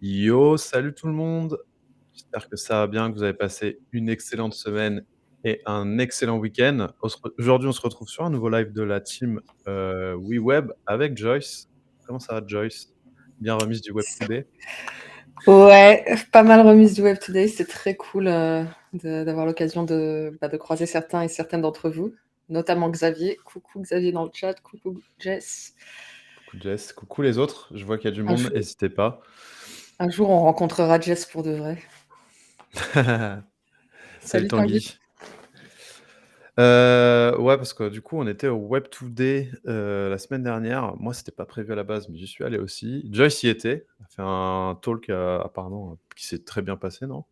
Yo, salut tout le monde. J'espère que ça va bien, que vous avez passé une excellente semaine et un excellent week-end. Aujourd'hui, on se retrouve sur un nouveau live de la team WeWeb avec Joyce. Comment ça va, Joyce? Bien remise du Web Today. Ouais, pas mal remise du Web Today, c'était très cool d'avoir l'occasion de croiser certains et certaines d'entre vous, notamment Xavier. Coucou Xavier dans le chat, coucou Jess. Coucou Jess, coucou les autres. Je vois qu'il y a du Un monde, jour, n'hésitez pas. un jour, on rencontrera Jess pour de vrai. Salut Salut Tanguy. Tanguy. Ouais, parce que du coup, on était au Web Today la semaine dernière. Moi, c'était pas prévu à la base, mais j'y suis allé aussi. Joyce y était. Elle a fait un talk apparemment qui s'est très bien passé, non? De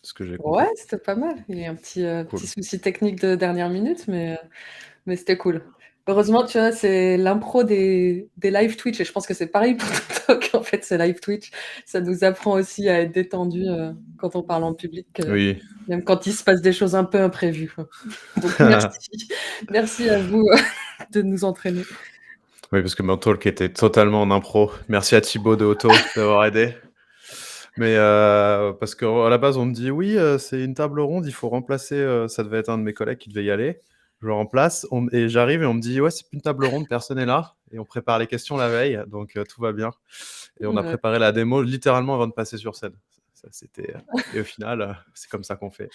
ce que j'ai Ouais, compris. c'était pas mal. Il y a eu un petit Cool. souci technique de dernière minute, mais c'était cool. Heureusement, tu vois, c'est l'impro des live Twitch, et je pense que c'est pareil pour TikTok, en fait, c'est live Twitch. Ça nous apprend aussi à être détendu quand on parle en public, Oui. même quand il se passe des choses un peu imprévues, quoi. Donc merci, merci à vous de nous entraîner. Oui, parce que mon talk était totalement en impro. Merci à Thibaut de Auto d'avoir aidé. Mais parce qu'à la base, on me dit oui, c'est une table ronde, il faut remplacer. Ça devait être un de mes collègues qui devait y aller. Je le remplace et j'arrive et on me dit ouais, c'est plus une table ronde, personne n'est là. Et on prépare les questions la veille, donc tout va bien. Et on a Ouais. préparé la démo littéralement avant de passer sur scène. Ça, c'était. Et au final, c'est comme ça qu'on fait.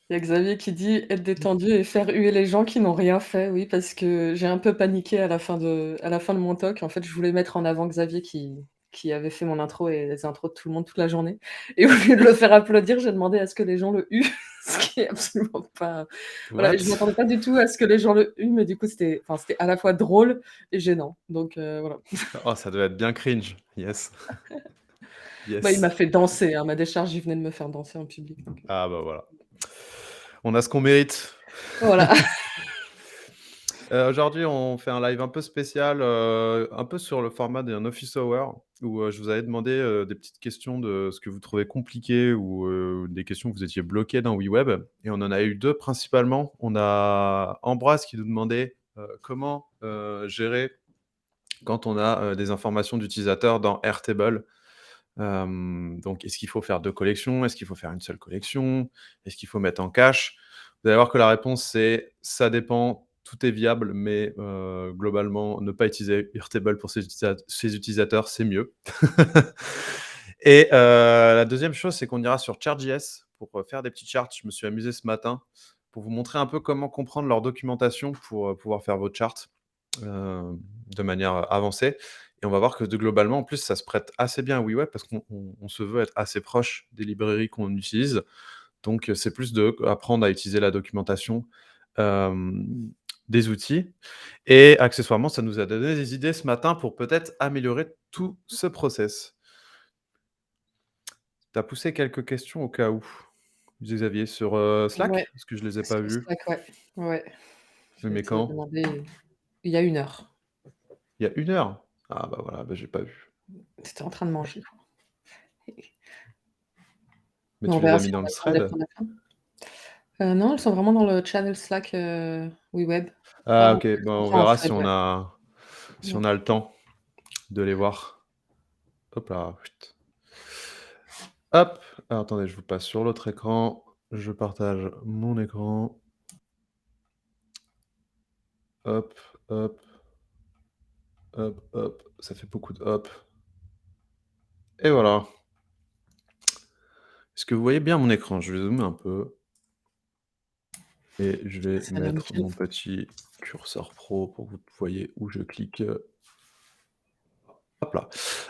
Il y a Xavier qui dit être détendu et faire huer les gens qui n'ont rien fait. Oui, parce que j'ai un peu paniqué à la fin de mon talk. En fait, je voulais mettre en avant Xavier qui avait fait mon intro et les intros de tout le monde toute la journée. Et au lieu de le faire applaudir, j'ai demandé à ce que les gens le huent, ce qui est absolument pas. Voilà, je What? m'attendais pas du tout à ce que les gens le huent, mais du coup, c'était à la fois drôle et gênant. Donc voilà. Oh, ça devait être bien cringe. Yes. Bah, il m'a Yes. fait danser, hein. Ma décharge, il venait de me faire danser en public. Donc, Ah bah voilà. On a ce qu'on mérite. voilà. Aujourd'hui, on fait un live un peu spécial, un peu sur le format d'un office hour où, je vous avais demandé, des petites questions de ce que vous trouvez compliqué ou, des questions que vous étiez bloqués dans WeWeb et on en a eu 2 principalement. On a Ambroise qui nous demandait, comment, gérer quand on a, des informations d'utilisateurs dans Airtable. Donc est-ce qu'il faut faire 2 collections? Est-ce qu'il faut faire une seule collection? Est-ce qu'il faut mettre en cache? Vous allez voir que la réponse c'est: ça dépend, tout est viable, mais globalement, ne pas utiliser Airtable pour ses utilisateurs, c'est mieux. Et la deuxième chose, c'est qu'on ira sur Chart.js pour, faire des petits charts. Je me suis amusé ce matin pour vous montrer un peu comment comprendre leur documentation pour, pouvoir faire vos charts, de manière avancée et on va voir que globalement, en plus, ça se prête assez bien à WeWeb parce qu'on se veut être assez proche des librairies qu'on utilise. Donc, c'est plus d'apprendre à utiliser la documentation, hem, des outils et accessoirement, ça nous a donné des idées ce matin pour peut-être améliorer tout ce process. Tu as poussé quelques questions au cas où, Xavier, sur, Ouais, Slack? Parce que je les ai pas sur vues. Slack, ouais. Ouais. Je Oui, vais mais te quand? demander il y a 1 heure. Il y a 1 heure? Ah bah, voilà, bah, j'ai pas vu. Tu étais en train de manger. Mais Mais on tu les verra as si mis dans on le a le temps de thread? répondre à ça. Non, elles sont vraiment dans le channel Slack, WeWeb, pas Ah en OK, bah, on pas en verra si thread, on ouais. a si Ouais. on a le temps de les voir. Hop là, chut. Hop! Alors attendez, je vous passe sur l'autre écran. Je partage mon écran. Hop, hop, hop, hop. Ça fait beaucoup de hop. Et voilà. Est-ce que vous voyez bien mon écran? Je vais zoomer un peu et je vais Ça donne mettre bien. mon petit curseur pro pour que vous voyez où je clique, hop là.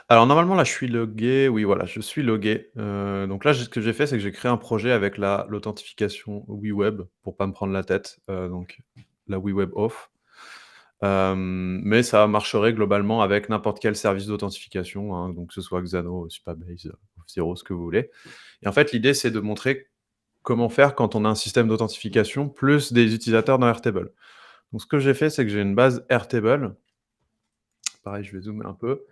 Alors normalement là, je suis logué. Oui, voilà, je suis logué. Donc là, ce que j'ai fait, c'est que j'ai créé un projet avec l'authentification WeWeb pour pas me prendre la tête, donc la WeWeb Auth. Mais ça marcherait globalement avec n'importe quel service d'authentification, hein, donc que ce soit Xano, Supabase, Auth0, ce que vous voulez. Et en fait, l'idée, c'est de montrer comment faire quand on a un système d'authentification plus des utilisateurs dans Airtable. Donc ce que j'ai fait, c'est que j'ai une base Airtable. Pareil, je vais zoomer un peu.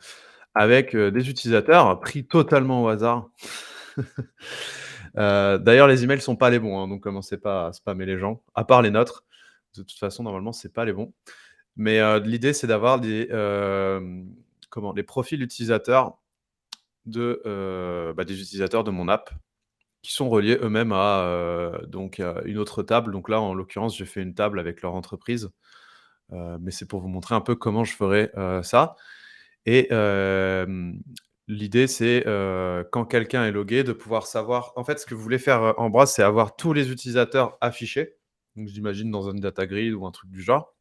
Avec, des utilisateurs pris totalement au hasard. D'ailleurs, les emails sont pas les bons, hein, donc commencez pas à spammer les gens, à part les nôtres. De toute façon, normalement, c'est pas les bons. Mais, l'idée, c'est d'avoir des, comment? Des profils utilisateurs des utilisateurs de mon app qui sont reliés eux-mêmes à, une autre table. Donc là, en l'occurrence, j'ai fait une table avec leur entreprise, mais c'est pour vous montrer un peu comment je ferais, ça et l'idée, c'est, quand quelqu'un est logué, de pouvoir savoir en fait, ce que vous voulez faire, Ambroise, c'est avoir tous les utilisateurs affichés. Donc j'imagine dans une data grid ou un truc du genre,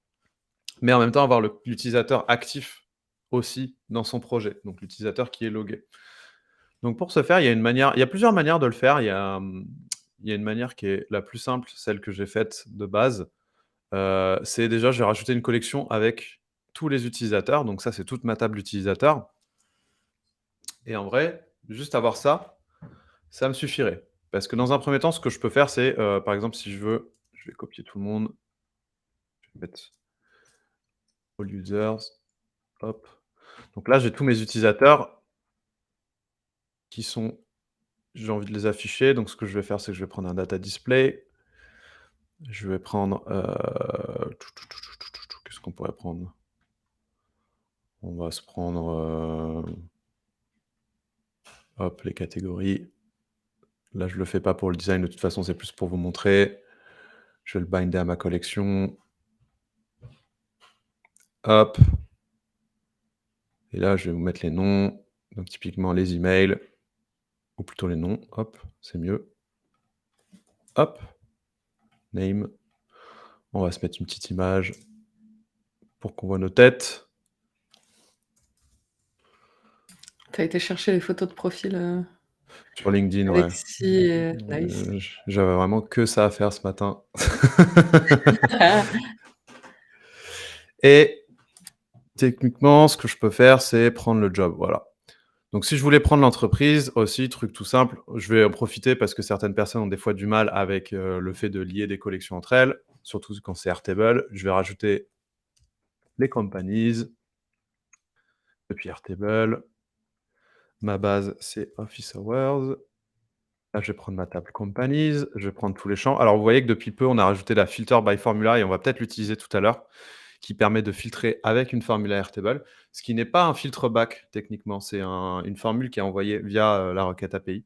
mais en même temps avoir l'utilisateur actif aussi dans son projet, donc l'utilisateur qui est logué. Donc pour ce faire, il y a plusieurs manières de le faire. Il y a une manière qui est la plus simple, celle que j'ai faite de base. C'est déjà, je vais rajouter une collection avec tous les utilisateurs. Donc ça, c'est toute ma table d'utilisateurs et en vrai, juste avoir ça, ça me suffirait. Parce que dans un premier temps, ce que je peux faire, c'est, par exemple, si je vais copier tout le monde, je vais mettre all users, hop. Donc là, j'ai tous mes utilisateurs qui sont j'ai envie de les afficher. Donc ce que je vais faire, c'est que je vais prendre un data display. Je vais prendre, qu'est-ce qu'on pourrait prendre? On va se prendre, hop, les catégories. Là, je le fais pas pour le design, de toute façon, c'est plus pour vous montrer. Je vais le binder à ma collection. Hop et là, je vais vous mettre les noms, donc typiquement les emails ou plutôt les noms. Hop, c'est mieux. Hop, name. On va se mettre une petite image pour qu'on voit nos têtes. Tu as été chercher les photos de profil, Sur LinkedIn, ouais. Alexis, nice. J'avais vraiment que ça à faire ce matin. Et techniquement, ce que je peux faire, c'est prendre le job, voilà. Donc si je voulais prendre l'entreprise aussi, truc tout simple, je vais en profiter parce que certaines personnes ont des fois du mal avec, le fait de lier des collections entre elles, surtout quand c'est Airtable. Je vais rajouter les companies depuis Airtable. Ma base, c'est Office Hours. Là, je vais prendre ma table companies, je vais prendre tous les champs. Alors vous voyez que depuis peu, on a rajouté la filter by formula et on va peut-être l'utiliser tout à l'heure, qui permet de filtrer avec une formule Airtable, ce qui n'est pas un filtre back techniquement, c'est une formule qui est envoyée via, la requête API.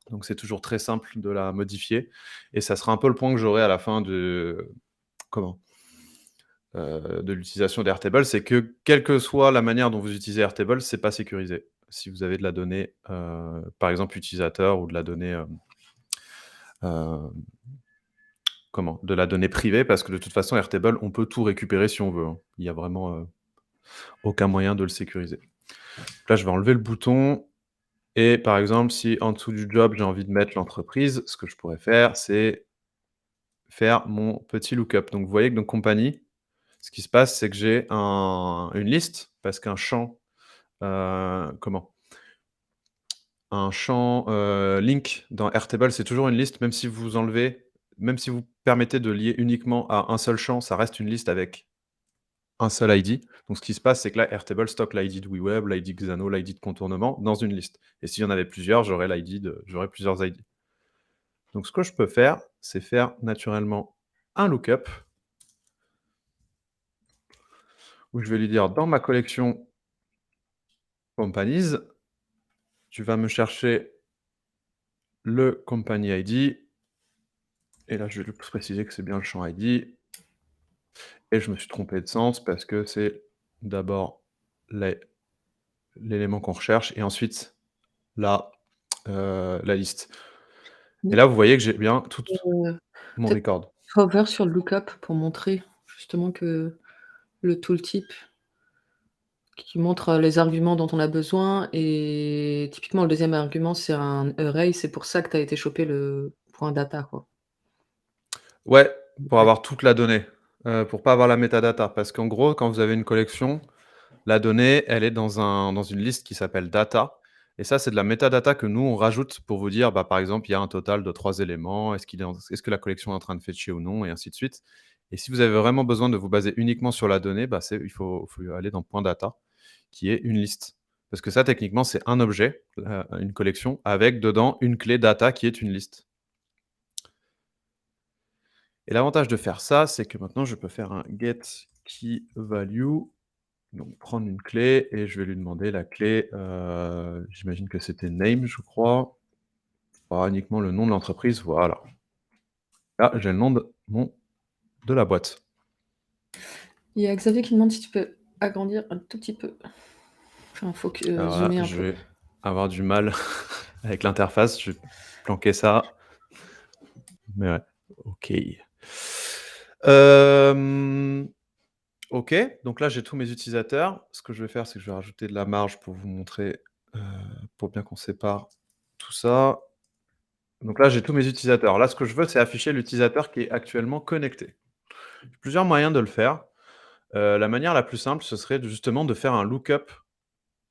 Donc c'est toujours très simple de la modifier et ça sera un peu le point que j'aurai à la fin comment? De l'utilisation d'Airtable, c'est que quelle que soit la manière dont vous utilisez Airtable, c'est pas sécurisé. Si vous avez de la donnée, par exemple utilisateur ou de la donnée, de la donnée privée parce que de toute façon Airtable, on peut tout récupérer si on veut, hein. Il y a vraiment, aucun moyen de le sécuriser. Là, je vais enlever le bouton et par exemple, si en dessous du job, j'ai envie de mettre l'entreprise, ce que je pourrais faire, c'est faire mon petit lookup. Donc vous voyez que dans compagnie, ce qui se passe, c'est que j'ai une liste parce qu'un champ, un champ, link dans Airtable, c'est toujours une liste, même si vous permettez de lier uniquement à un seul champ, ça reste une liste avec un seul ID. Donc ce qui se passe, c'est que là, Airtable stocke l'ID de WeWeb, l'ID de Xano, l'ID de contournement dans une liste. Et s'il y en avait plusieurs, j'aurais plusieurs ID. Donc ce que je peux faire, c'est faire naturellement un lookup où je vais lui dire dans ma collection companies, tu vas me chercher le company ID et là, je vais préciser que c'est bien le champ ID et je me suis trompé de sens parce que c'est d'abord l'élément qu'on recherche et ensuite la, la liste. Et Mmh, là, vous voyez que j'ai bien tout mon peut-être record. hover sur le lookup pour montrer justement que le tooltip qui montre, les arguments dont on a besoin et typiquement le deuxième argument c'est un array, c'est pour ça que tu as été choper le point data quoi. Ouais, pour Ouais. avoir toute la donnée, pour pas avoir la métadata. Parce qu'en gros, quand vous avez une collection, la donnée, elle est dans une liste qui s'appelle data et ça, c'est de la métadata que nous, on rajoute pour vous dire, bah, par exemple, il y a un total de 3 éléments, est-ce que la collection est en train de fetcher ou non et ainsi de suite. Et si vous avez vraiment besoin de vous baser uniquement sur la donnée, bah, il faut aller dans point data, qui est une liste. Parce que ça, techniquement, c'est un objet, une collection, avec dedans une clé data qui est une liste. Et l'avantage de faire ça, c'est que maintenant je peux faire un get key value Donc prendre une clé et je vais lui demander la clé, j'imagine que c'était name, je crois. Uniquement le nom de l'entreprise, voilà. Là, j'ai le nom de la boîte. Il y a Xavier qui demande si tu peux agrandir un tout petit peu. Enfin, faut que Alors là, zoomer un je peu. vais avoir du mal avec l'interface, je vais planquer ça. Mais ouais, OK. OK, donc là, j'ai tous mes utilisateurs. Ce que je vais faire, c'est que je vais rajouter de la marge pour vous montrer, heu, pour bien qu'on sépare tout ça. Donc là, j'ai tous mes utilisateurs. Là, ce que je veux, c'est afficher l'utilisateur qui est actuellement connecté. J'ai plusieurs moyens de le faire. La manière la plus simple, ce serait justement de faire un lookup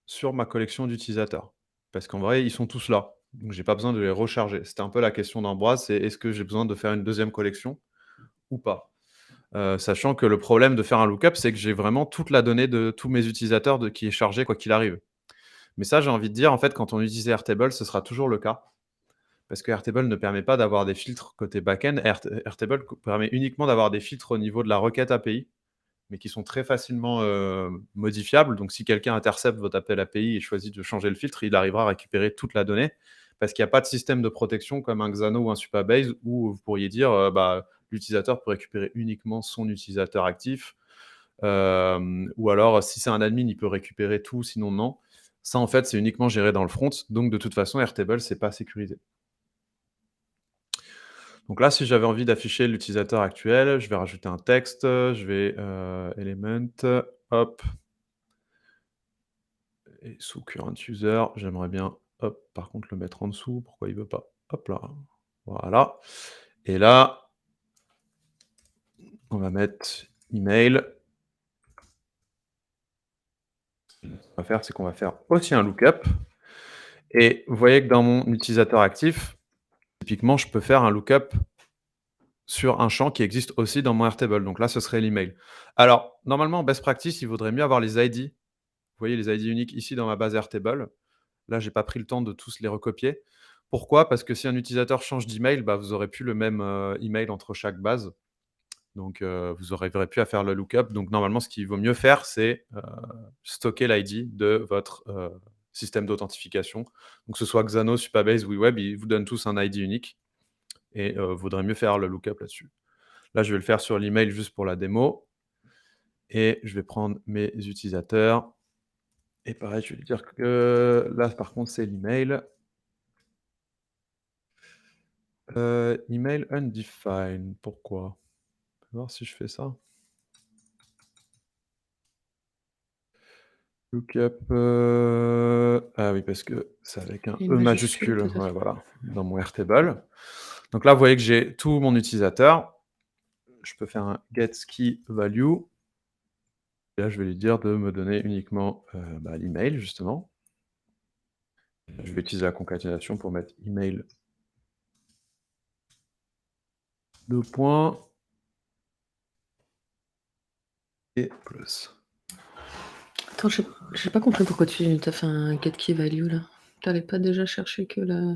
sur ma collection d'utilisateurs. Parce qu'en vrai, ils sont tous là, donc j'ai pas besoin de les recharger. C'était un peu la question d'Ambroise, c'est: «Est-ce que j'ai besoin de faire une deuxième collection ou pas?» Sachant que le problème de faire un lookup, c'est que j'ai vraiment toute la donnée de tous mes utilisateurs qui est chargée quoi qu'il arrive. Mais ça, j'ai envie de dire, en fait, quand on utilise Airtable, ce sera toujours le cas. Parce que Airtable ne permet pas d'avoir des filtres côté back-end. Airtable permet uniquement d'avoir des filtres au niveau de la requête API, mais qui sont très facilement modifiables. Donc si quelqu'un intercepte votre appel API et choisit de changer le filtre, il arrivera à récupérer toute la donnée, parce qu'il n'y a pas de système de protection comme un Xano ou un Supabase où vous pourriez dire, l'utilisateur peut récupérer uniquement son utilisateur actif, ou alors si c'est un admin, il peut récupérer tout, sinon non. Ça, en fait, c'est uniquement géré dans le front, donc de toute façon, Airtable, c'est pas sécurisé. Donc là, si j'avais envie d'afficher l'utilisateur actuel, je vais rajouter un texte, je vais, element, hop, et sous current user, j'aimerais bien, hop, par contre le mettre en dessous. Pourquoi il veut pas? Hop là, voilà. Et là, on va mettre email. Ce qu'on va faire, c'est qu'on va faire aussi un lookup. Et vous voyez que dans mon utilisateur actif, typiquement, je peux faire un lookup sur un champ qui existe aussi dans mon Airtable. Donc là, ce serait l'email. Alors, normalement, en best practice, il vaudrait mieux avoir les ID. Vous voyez les ID uniques ici dans ma base Airtable. Là, j'ai pas pris le temps de tous les recopier. Pourquoi? Parce que si un utilisateur change d'email, vous aurez plus le même, email entre chaque base. Donc, vous n'arriverez plus à faire le lookup. Donc normalement, ce qu'il vaut mieux faire, c'est, stocker l'ID de votre, système d'authentification. Donc que ce soit Xano, Supabase ou eWeb, ils vous donnent tous un ID unique et vaudrait mieux faire le lookup là-dessus. Là, je vais le faire sur l'email juste pour la démo et je vais prendre mes utilisateurs et pareil, je vais lui dire que là, par contre, c'est l'email. Email undefined, pourquoi? On va voir si je fais ça. Lookup, ah oui, parce que c'est avec un Et une E majuscule majuscule, peut-être? ouais, voilà, dans mon Airtable. Donc là, vous voyez que j'ai tout mon utilisateur. Je peux faire un get key value. Et là, je vais lui dire de me donner uniquement, l'email justement. Je vais utiliser la concaténation pour mettre email 2 points et plus. Attends, j'ai pas compris pourquoi tu as fait un get key value là. Tu pas déjà cherché que la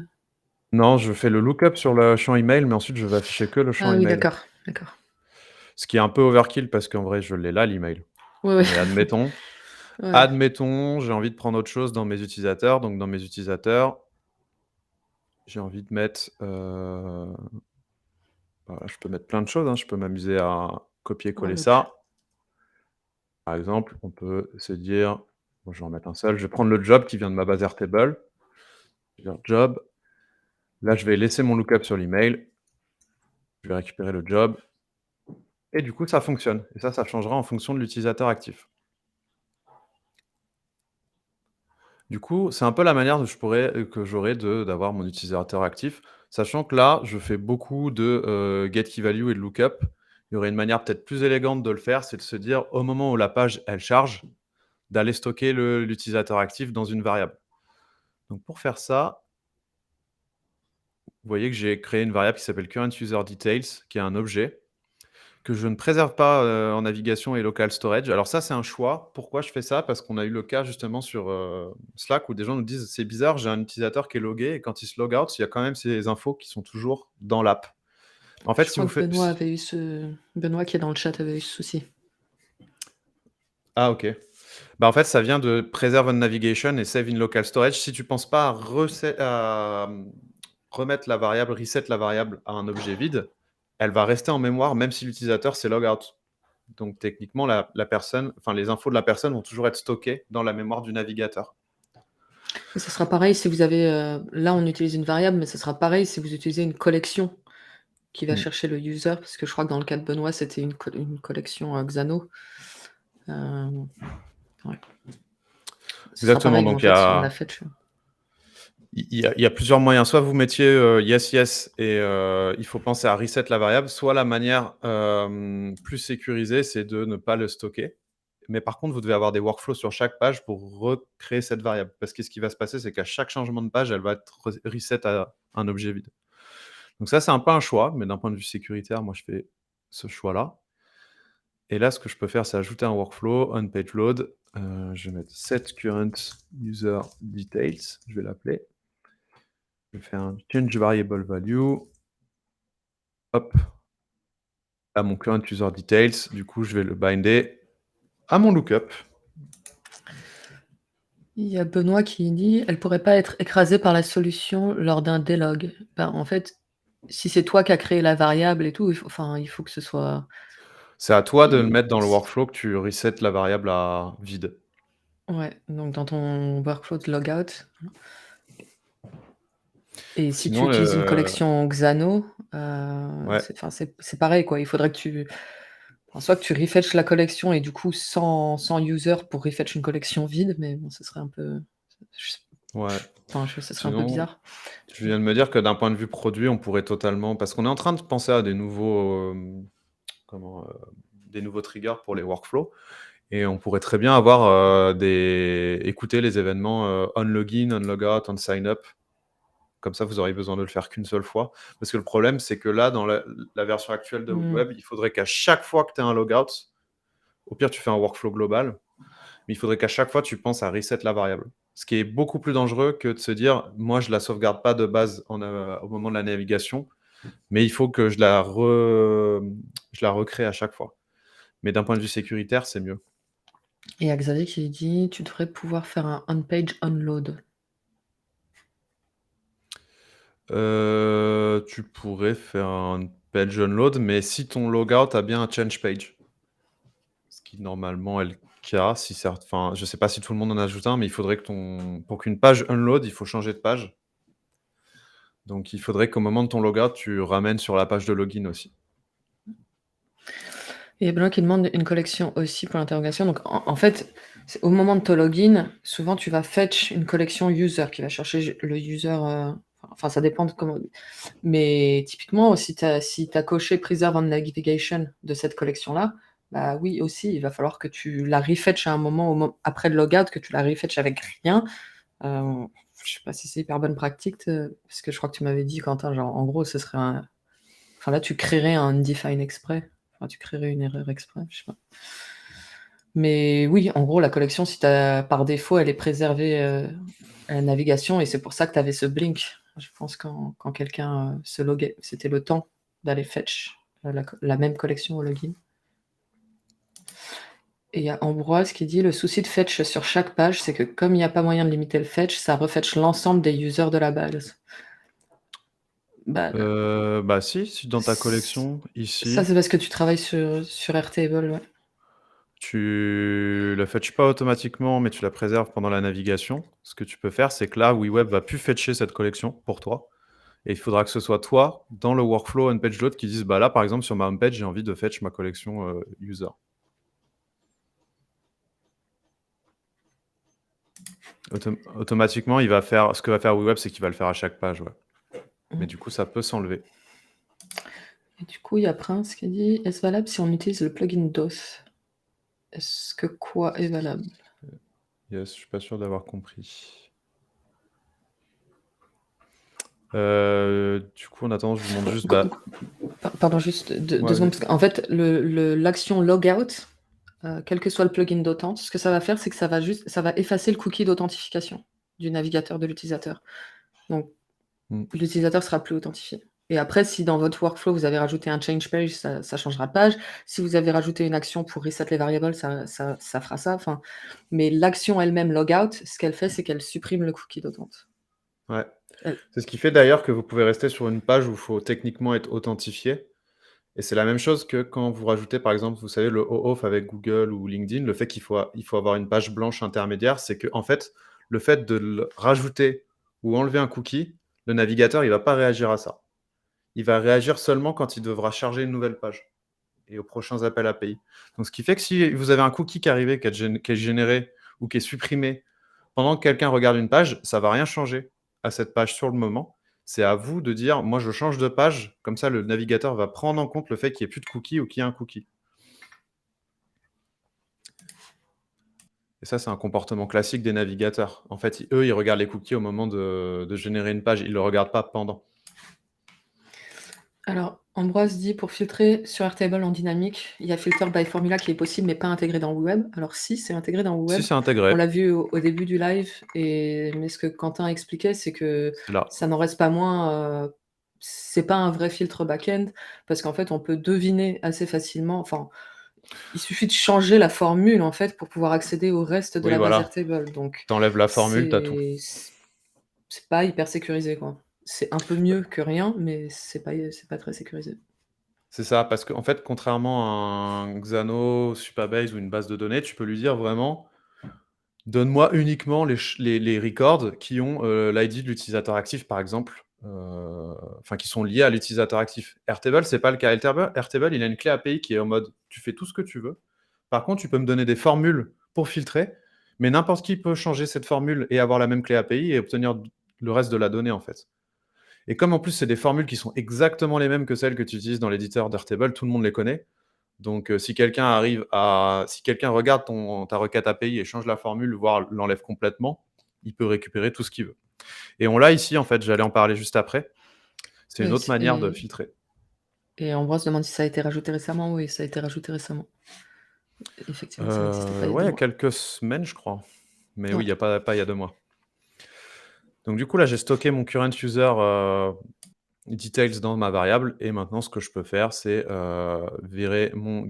Non, je fais le lookup sur le champ email, mais ensuite je vais afficher que le champ ah oui, email. d'accord, d'accord. Ce qui est un peu overkill parce qu'en vrai, je l'ai là l'email. Ouais, ouais. Mais admettons Ouais. admettons, j'ai envie de prendre autre chose dans mes utilisateurs. Donc dans mes utilisateurs, j'ai envie de mettre, je peux mettre plein de choses, hein. Je peux m'amuser à Ouais, copier-coller le ça. Par exemple, on peut se dire, bon, je vais en mettre un seul, je vais prendre le job qui vient de ma base Airtable. Je vais dire job. Là, je vais laisser mon lookup sur l'email. Je vais récupérer le job et du coup, ça fonctionne et ça changera en fonction de l'utilisateur actif. Du coup, c'est un peu la manière que j'aurais d'avoir mon utilisateur actif, sachant que là, je fais beaucoup de, get key value et de lookup. Il y aurait une manière peut-être plus élégante de le faire, c'est de se dire, au moment où la page, elle charge, d'aller stocker l'utilisateur actif dans une variable. Donc pour faire ça, vous voyez que j'ai créé une variable qui s'appelle current user details, qui est un objet que je ne préserve pas, en navigation et local storage. Alors ça, c'est un choix. Pourquoi je fais ça? Parce qu'on a eu le cas justement sur, Slack où des gens nous disent: «C'est bizarre, j'ai un utilisateur qui est logué et quand il se log out, il y a quand même ces infos qui sont toujours dans l'app». En fait, Je si crois vous que faites Benoît avait eu ce Benoît qui est dans le chat avait eu ce souci. ah OK. Bah, en fait, ça vient de preserve on navigation et save in local storage. Si tu penses pas à remettre la variable, reset la variable à un objet vide, elle va rester en mémoire même si l'utilisateur s'est log out. Donc techniquement, la personne, enfin les infos de la personne vont toujours être stockées dans la mémoire du navigateur. Et ce sera pareil si vous avez, là on utilise une variable, mais ce sera pareil si vous utilisez une collection qui va Mmh. chercher le user, parce que je crois que dans le cas de Benoît, c'était une collection, Xano. Ouais. Ce sera Exactement, pareil en donc fait sur de la fetch. il y a plusieurs moyens. Soit vous mettiez, yes, yes et il faut penser à reset la variable, soit la manière, plus sécurisée, c'est de ne pas le stocker. Mais par contre, vous devez avoir des workflows sur chaque page pour recréer cette variable. Parce que ce qui va se passer, c'est qu'à chaque changement de page, elle va être reset à un objet vide. Donc ça, c'est un peu un choix, mais d'un point de vue sécuritaire, moi, je fais ce choix-là. Et là, ce que je peux faire, c'est ajouter un workflow, on page load. Je vais mettre set current user details, je vais l'appeler. Je vais faire un change variable value. Hop. À mon current user details. Du coup, je vais le binder à mon lookup. Il y a Benoît qui dit: «Elle pourrait pas être écrasée par la solution lors d'un délog». Ben, en fait, si c'est toi qui as créé la variable et tout, il faut que ce soit C'est à toi de le i mettre dans le s workflow que tu reset la variable à vide. ouais, donc dans ton workflow de logout et si tu Sinon, utilises une collection Xano, ouais, c'est pareil quoi. Il faudrait que soit que tu refetches la collection et du coup sans user pour refetch une collection vide, mais bon, ce serait un peu je ouais. ce serait un peu Sinon, bizarre. tu viens de me dire que d'un point de vue produit, on pourrait totalement parce qu'on est en train de penser à des nouveaux, des nouveaux triggers pour les workflows et on pourrait très bien avoir, écouter les événements, on login, on logout, on sign up. Comme ça, vous auriez besoin de le faire qu'une seule fois. Parce que le problème, c'est que là, dans la version actuelle de Mmh. Web, il faudrait qu'à chaque fois que tu as un logout, au pire, tu fais un workflow global, mais il faudrait qu'à chaque fois, tu penses à reset la variable. Ce qui est beaucoup plus dangereux que de se dire, moi, je la sauvegarde pas de base au moment de la navigation, mais il faut que je la recrée à chaque fois. Mais d'un point de vue sécuritaire, c'est mieux. Et il y a Xavier qui dit: «Tu devrais pouvoir faire un on-page unload». Tu pourrais faire un page unload, mais si ton logout a bien un change page. Ce qui normalement est le cas, si enfin, je sais pas si tout le monde en ajoute un, mais il faudrait pour qu'une page unload, il faut changer de page. Donc il faudrait qu'au moment de ton logout, tu ramènes sur la page de login aussi. Et il y a Benoît qui demande une collection aussi pour l'interrogation. Donc en fait, c'est au moment de ton login, souvent tu vas fetch une collection user qui va chercher le user, enfin ça dépend de comment mais typiquement si tu as coché preserve on navigation de cette collection-là, bah oui aussi, il va falloir que tu la refetches à un moment après le logout, que tu la refetches avec rien. Je sais pas si c'est hyper bonne pratique, parce que je crois que tu m'avais dit Quentin, genre en gros ce serait là tu créerais un undefined exprès. Enfin tu créerais une erreur exprès, je sais pas. Mais oui, en gros la collection si tu par défaut elle est préservée, à la navigation et c'est pour ça que tu avais ce blink. Je pense quand quelqu'un, se loguait, c'était le temps d'aller fetch, la même collection au login. Et il y a Ambroise qui dit: «Le souci de fetch sur chaque page, c'est que comme il y a pas moyen de limiter le fetch, ça refetch l'ensemble des users de la base». Bah, Bah si dans ta c collection, ça ici, c'est parce que tu travailles sur Airtable, ouais. tu la fetches pas automatiquement, mais tu la préserves pendant la navigation. Ce que tu peux faire, c'est que là, WeWeb va plus fetcher cette collection pour toi et il faudra que ce soit toi, dans le workflow on page load qui dise: «Bah là, par exemple, sur ma home page, j'ai envie de fetch ma collection, user». Automatiquement, il va faire ce que va faire WeWeb, c'est qu'il va le faire à chaque page, ouais. Mais Mmh. du coup, ça peut s'enlever. Et du coup, il y a Prince qui dit: «Est-ce valable si on utilise le plugin DOS?» Est-ce que quoi est valable? Yes, je suis pas sûr d'avoir compris. Du coup, en attendant, je vous montre juste, bah Pardon, juste deux ouais, secondes, vas-y. parce qu'en fait, l'action logout, quel que soit le plugin d'authent, ce que ça va faire, c'est que ça va effacer le cookie d'authentification du navigateur de l'utilisateur. Donc Mmh. l'utilisateur sera plus authentifié. Et après, si dans votre workflow, vous avez rajouté un change page, ça changera de page. Si vous avez rajouté une action pour reset les variables, ça fera ça. Enfin, mais l'action elle-même logout, ce qu'elle fait, c'est qu'elle supprime le cookie d'attente. Ouais. Elle C'est ce qui fait d'ailleurs que vous pouvez rester sur une page où il faut techniquement être authentifié. Et c'est la même chose que quand vous rajoutez, par exemple, vous savez, le OAuth avec Google ou LinkedIn, le fait qu'il faut avoir une page blanche intermédiaire, c'est que, en fait, le fait de le rajouter ou enlever un cookie, le navigateur, il va pas réagir à ça. Il va réagir seulement quand il devra charger une nouvelle page et aux prochains appels API. Donc, ce qui fait que si vous avez un cookie qui est arrivé, qui est généré ou qui est supprimé pendant que quelqu'un regarde une page, ça va rien changer à cette page sur le moment. C'est à vous de dire, moi je change de page, comme ça le navigateur va prendre en compte le fait qu'il n'y ait plus de cookie ou qu'il y ait un cookie. Et ça, c'est un comportement classique des navigateurs. En fait, eux, ils regardent les cookies au moment de générer une page, ils ne le regardent pas pendant. Alors, Ambroise dit pour filtrer sur Airtable en dynamique, il y a filter by formula qui est possible mais pas intégré dans WeWeb. Alors si, c'est intégré dans Si WeWeb. c'est On intégré, l'a vu au début du live, mais ce que Quentin expliquait, c'est que c'est là. ça n'en reste pas moins. C'est pas un vrai filtre back-end parce qu'en fait, on peut deviner assez facilement. Enfin, il suffit de changer la formule en fait pour pouvoir accéder au reste de Oui, la base voilà. Airtable. Donc, T'enlèves la formule, t'as tout. c'est c'est pas hyper sécurisé quoi. C'est un peu mieux que rien, mais c'est pas très sécurisé. C'est ça, parce qu'en fait, contrairement à un Xano, Supabase ou une base de données, tu peux lui dire vraiment: «Donne-moi uniquement les records qui ont, l'ID de l'utilisateur actif», par exemple, enfin qui sont liés à l'utilisateur actif. Airtable, c'est pas le cas. Airtable, il a une clé API qui est en mode: «Tu fais tout ce que tu veux. Par contre, tu peux me donner des formules pour filtrer, mais n'importe qui peut changer cette formule et avoir la même clé API et obtenir le reste de la donnée, en fait». Et comme en plus, c'est des formules qui sont exactement les mêmes que celles que tu utilises dans l'éditeur d'Airtable, tout le monde les connaît. Donc, si quelqu'un regarde ta requête API et change la formule, voire l'enlève complètement, il peut récupérer tout ce qu'il veut. Et on l'a ici, en fait, j'allais en parler juste après. C'est une Oui, autre manière de filtrer. et Ambroise demande si ça a été rajouté récemment. Oui, ça a été rajouté récemment. Effectivement, ça n'existait pas il y a Ouais, 2 il y a mois. quelques semaines, je crois. Mais oui, Ouais. il y a pas il y a 2 mois. Donc du coup, là, j'ai stocké mon current user, details dans ma variable et maintenant ce que je peux faire, c'est, virer mon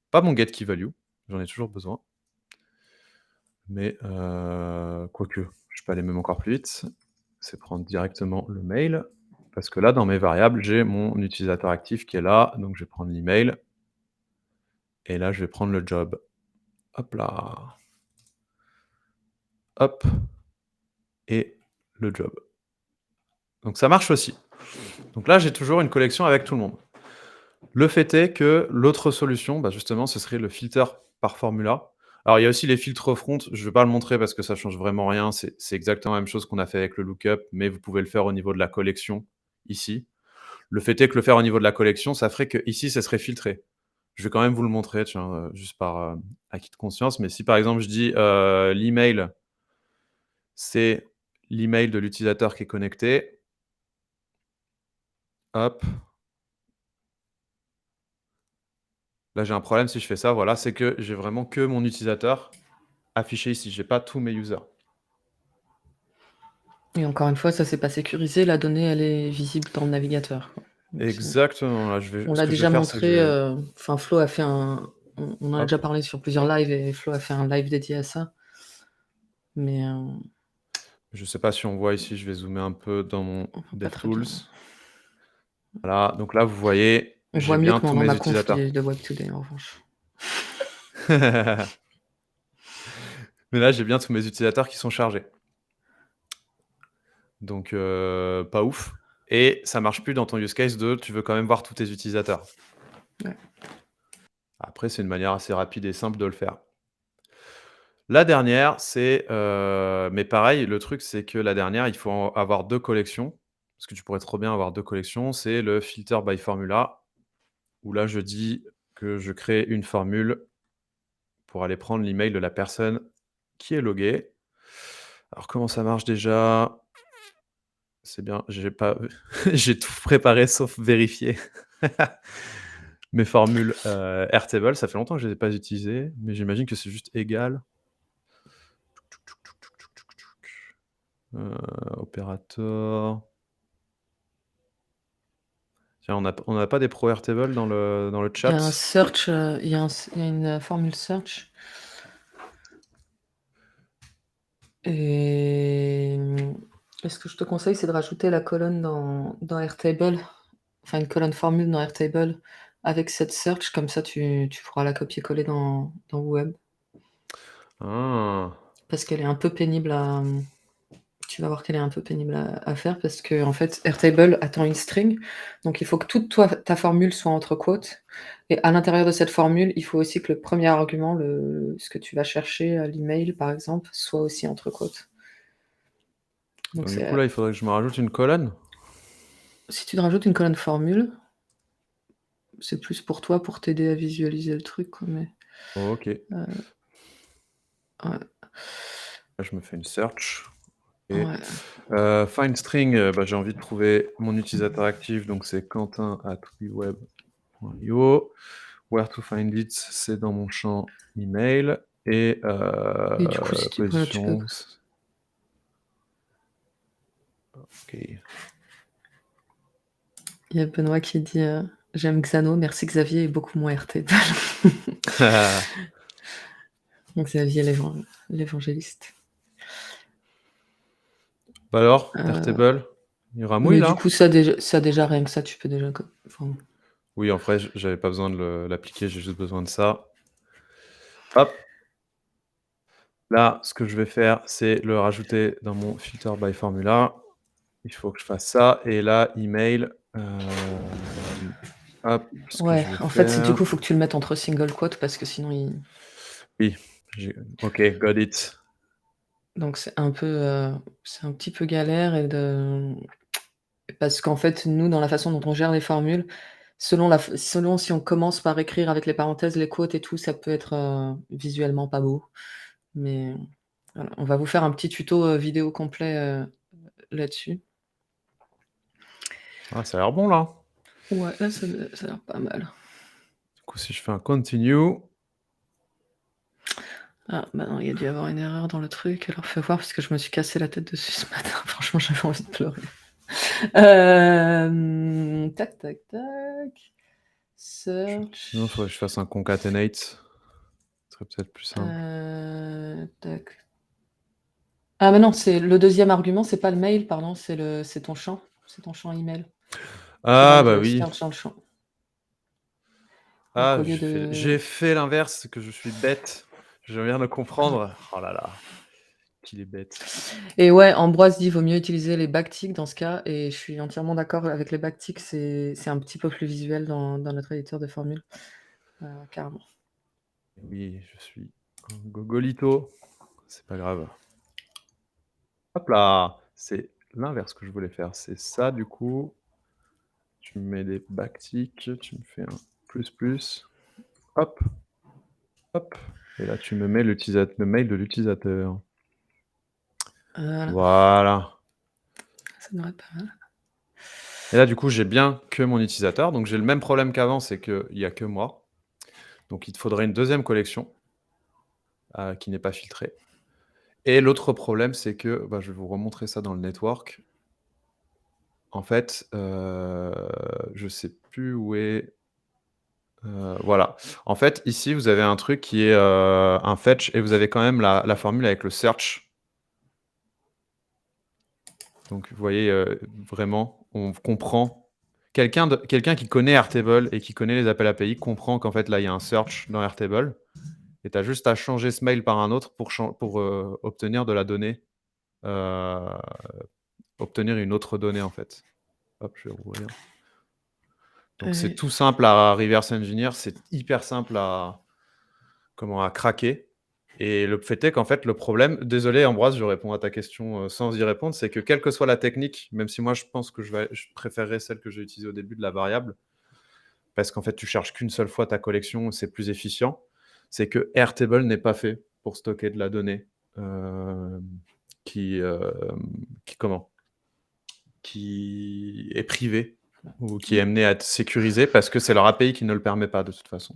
pas mon getKeyValue, j'en ai toujours besoin. Mais, quoique, je peux aller même encore plus vite. C'est prendre directement le mail, parce que là, dans mes variables, j'ai mon utilisateur actif qui est là, donc je vais prendre l'email et là, je vais prendre le job. Hop là. Hop et le job. Donc ça marche aussi. Donc là, j'ai toujours une collection avec tout le monde. Le fait est que l'autre solution, bah, justement, ce serait le filter par formula. Alors, il y a aussi les filtres front, je ne vais pas le montrer parce que ça change vraiment rien, c'est exactement la même chose qu'on a fait avec le lookup, mais vous pouvez le faire au niveau de la collection, ici. Le fait est que le faire au niveau de la collection, ça ferait qu'ici, ça serait filtré. Je vais quand même vous le montrer, tiens, juste par, acquis de conscience, mais si par exemple je dis, l'email, c'est l'email de l'utilisateur qui est connecté. Hop. Là, j'ai un problème si je fais ça, voilà, c'est que j'ai vraiment que mon utilisateur affiché ici, j'ai pas tous mes users. Et encore une fois, ça, c'est pas sécurisé. La donnée, elle est visible dans le navigateur, quoi. Donc Exactement, là, on ce l'a que je vais déjà faire, c'est que je montré, vais enfin Flo a fait on en a hop, déjà parlé sur plusieurs lives et Flo a fait un live dédié à ça. Mais, je sais pas si on voit ici, je vais zoomer un peu dans mon on voit pas très bien. DevTools. Voilà, donc là, vous voyez, On j'ai voit mieux bien que tous dans mes ma conf utilisateurs. de Web2Day, en revanche. Mais là, j'ai bien tous mes utilisateurs qui sont chargés. Donc, pas ouf. Et ça marche plus dans ton use case tu veux quand même voir tous tes utilisateurs. Ouais. Après, c'est une manière assez rapide et simple de le faire. La dernière, c'est, mais pareil, le truc, c'est que la dernière, il faut avoir 2 collections, parce que tu pourrais trop bien avoir 2 collections. C'est le filter by formula, où là, je dis que je crée une formule pour aller prendre l'email de la personne qui est loguée. Alors comment ça marche déjà? C'est bien, j'ai pas j'ai tout préparé sauf vérifier. Mes formules, Airtable, ça fait longtemps que je les ai pas utilisées, mais j'imagine que c'est juste égal. Opérateur. Tiens, on n'a pas des pro Airtable dans le Il y a un chat? search, il y a une formule search. Et ce que je te conseille, c'est de rajouter la colonne dans Airtable, enfin une colonne formule dans Airtable avec cette search, comme ça tu pourras la copier-coller dans Web. Ah! Parce qu'elle est un peu pénible à, tu vas voir qu'elle est un peu pénible à faire parce qu'en fait, Airtable attend une string, donc il faut que toute ta formule soit entre quotes et à l'intérieur de cette formule, il faut aussi que le premier argument, ce que tu vas chercher, l'email par exemple, soit aussi entre quotes. Donc Donc du coup, là, il faudrait que je me rajoute une colonne? si tu te rajoutes une colonne formule, c'est plus pour toi, pour t'aider à visualiser le truc, quoi, mais OK. ouais, Là, je me fais une search. Et ouais. find string, bah, j'ai envie de trouver mon utilisateur actif, donc c'est quentin@weweb.io. Where to find it, c'est dans mon champ email et Et du coup, si tu voilà, tu peux position. OK. il y a Benoît qui dit, «J'aime Xano, merci Xavier et beaucoup moins Airtable». Donc Xavier l'évangéliste. Bah alors, Heu, Airtable, il ramouille mais du là? coup, ça déjà rien que ça, tu peux déjà enfin, Oui, en vrai, j'avais pas besoin de l'appliquer, j'ai juste besoin de ça. Hop. Là, ce que je vais faire, c'est le rajouter dans mon filter by formula. Il faut que je fasse ça et là, email, hop, ce que ouais, je vais en fait, du faire, coup, faut que tu le mettes entre single quotes parce que sinon il oui, OK, got it. donc c'est un petit peu galère parce qu'en fait, nous, dans la façon dont on gère les formules, selon si on commence par écrire avec les parenthèses, les quotes et tout, ça peut être, visuellement pas beau. Mais voilà, on va vous faire un petit tuto, vidéo complet, là-dessus. Ah, ça a l'air bon là. Ouais, là, ça a l'air pas mal. Du coup, si je fais un continue, Ah, bah, non, il y a dû y avoir une erreur dans le truc, alors fais voir parce que je me suis cassé la tête dessus ce matin. Franchement, j'avais envie de pleurer. Tac, tac, tac. sinon, il faudrait Search. que je fasse un concatenate. Ce serait peut-être plus simple. Tac. Ah, mais non, c'est le deuxième argument, c'est pas le mail, pardon, c'est ton champ. C'est ton champ email. C'est dans Ah bah le oui. search dans le champ. Donc Ah, au lieu j'ai de fait l'inverse, c'est que je suis bête. Je viens de comprendre. Oh là là, qu'il est bête. et ouais, Ambroise dit: «Vaut mieux utiliser les backticks dans ce cas» et je suis entièrement d'accord avec les backticks, c'est un petit peu plus visuel dans notre éditeur de formules, carrément. Oui, je suis un gogolito, c'est pas grave. Hop là! C'est l'inverse que je voulais faire. C'est ça du coup, tu me mets des backticks, tu me fais un plus plus, hop, hop et là tu me mets le mail de l'utilisateur. Voilà, Voilà ça devrait être pas mal. et là du coup, j'ai bien que mon utilisateur, donc j'ai le même problème qu'avant, c'est qu'il y a que moi. Donc il te faudrait une deuxième collection, qui n'est pas filtrée et l'autre problème, c'est que, bah, je vais vous remontrer ça dans le network. En fait, je sais plus où est. Voilà. En fait, ici, vous avez un truc qui est, un fetch et vous avez quand même la formule avec le search. Donc vous voyez, vraiment, on comprend. Quelqu'un qui connaît Airtable et qui connaît les appels API comprend qu'en fait, là, il y a un search dans Airtable et tu as juste à changer ce mail par un autre pour, obtenir de la donnée, heu, obtenir une autre donnée, en fait. Hop, je vais rouvrir. Donc c'est Et tout simple à reverse engineer, c'est hyper simple à craquer et le fait est qu'en fait, le problème désolé Ambroise, je réponds à ta question, sans y répondre, c'est que quelle que soit la technique, même si moi je pense que je préférerais celle que j'ai utilisée au début de la variable, parce qu'en fait, tu charges qu'une seule fois ta collection, c'est plus efficient. C'est que Airtable n'est pas fait pour stocker de la donnée, hem, qui, qui comment? Qui est privée ou qui est amenée à être sécurisée parce que c'est leur API qui ne le permet pas de toute façon.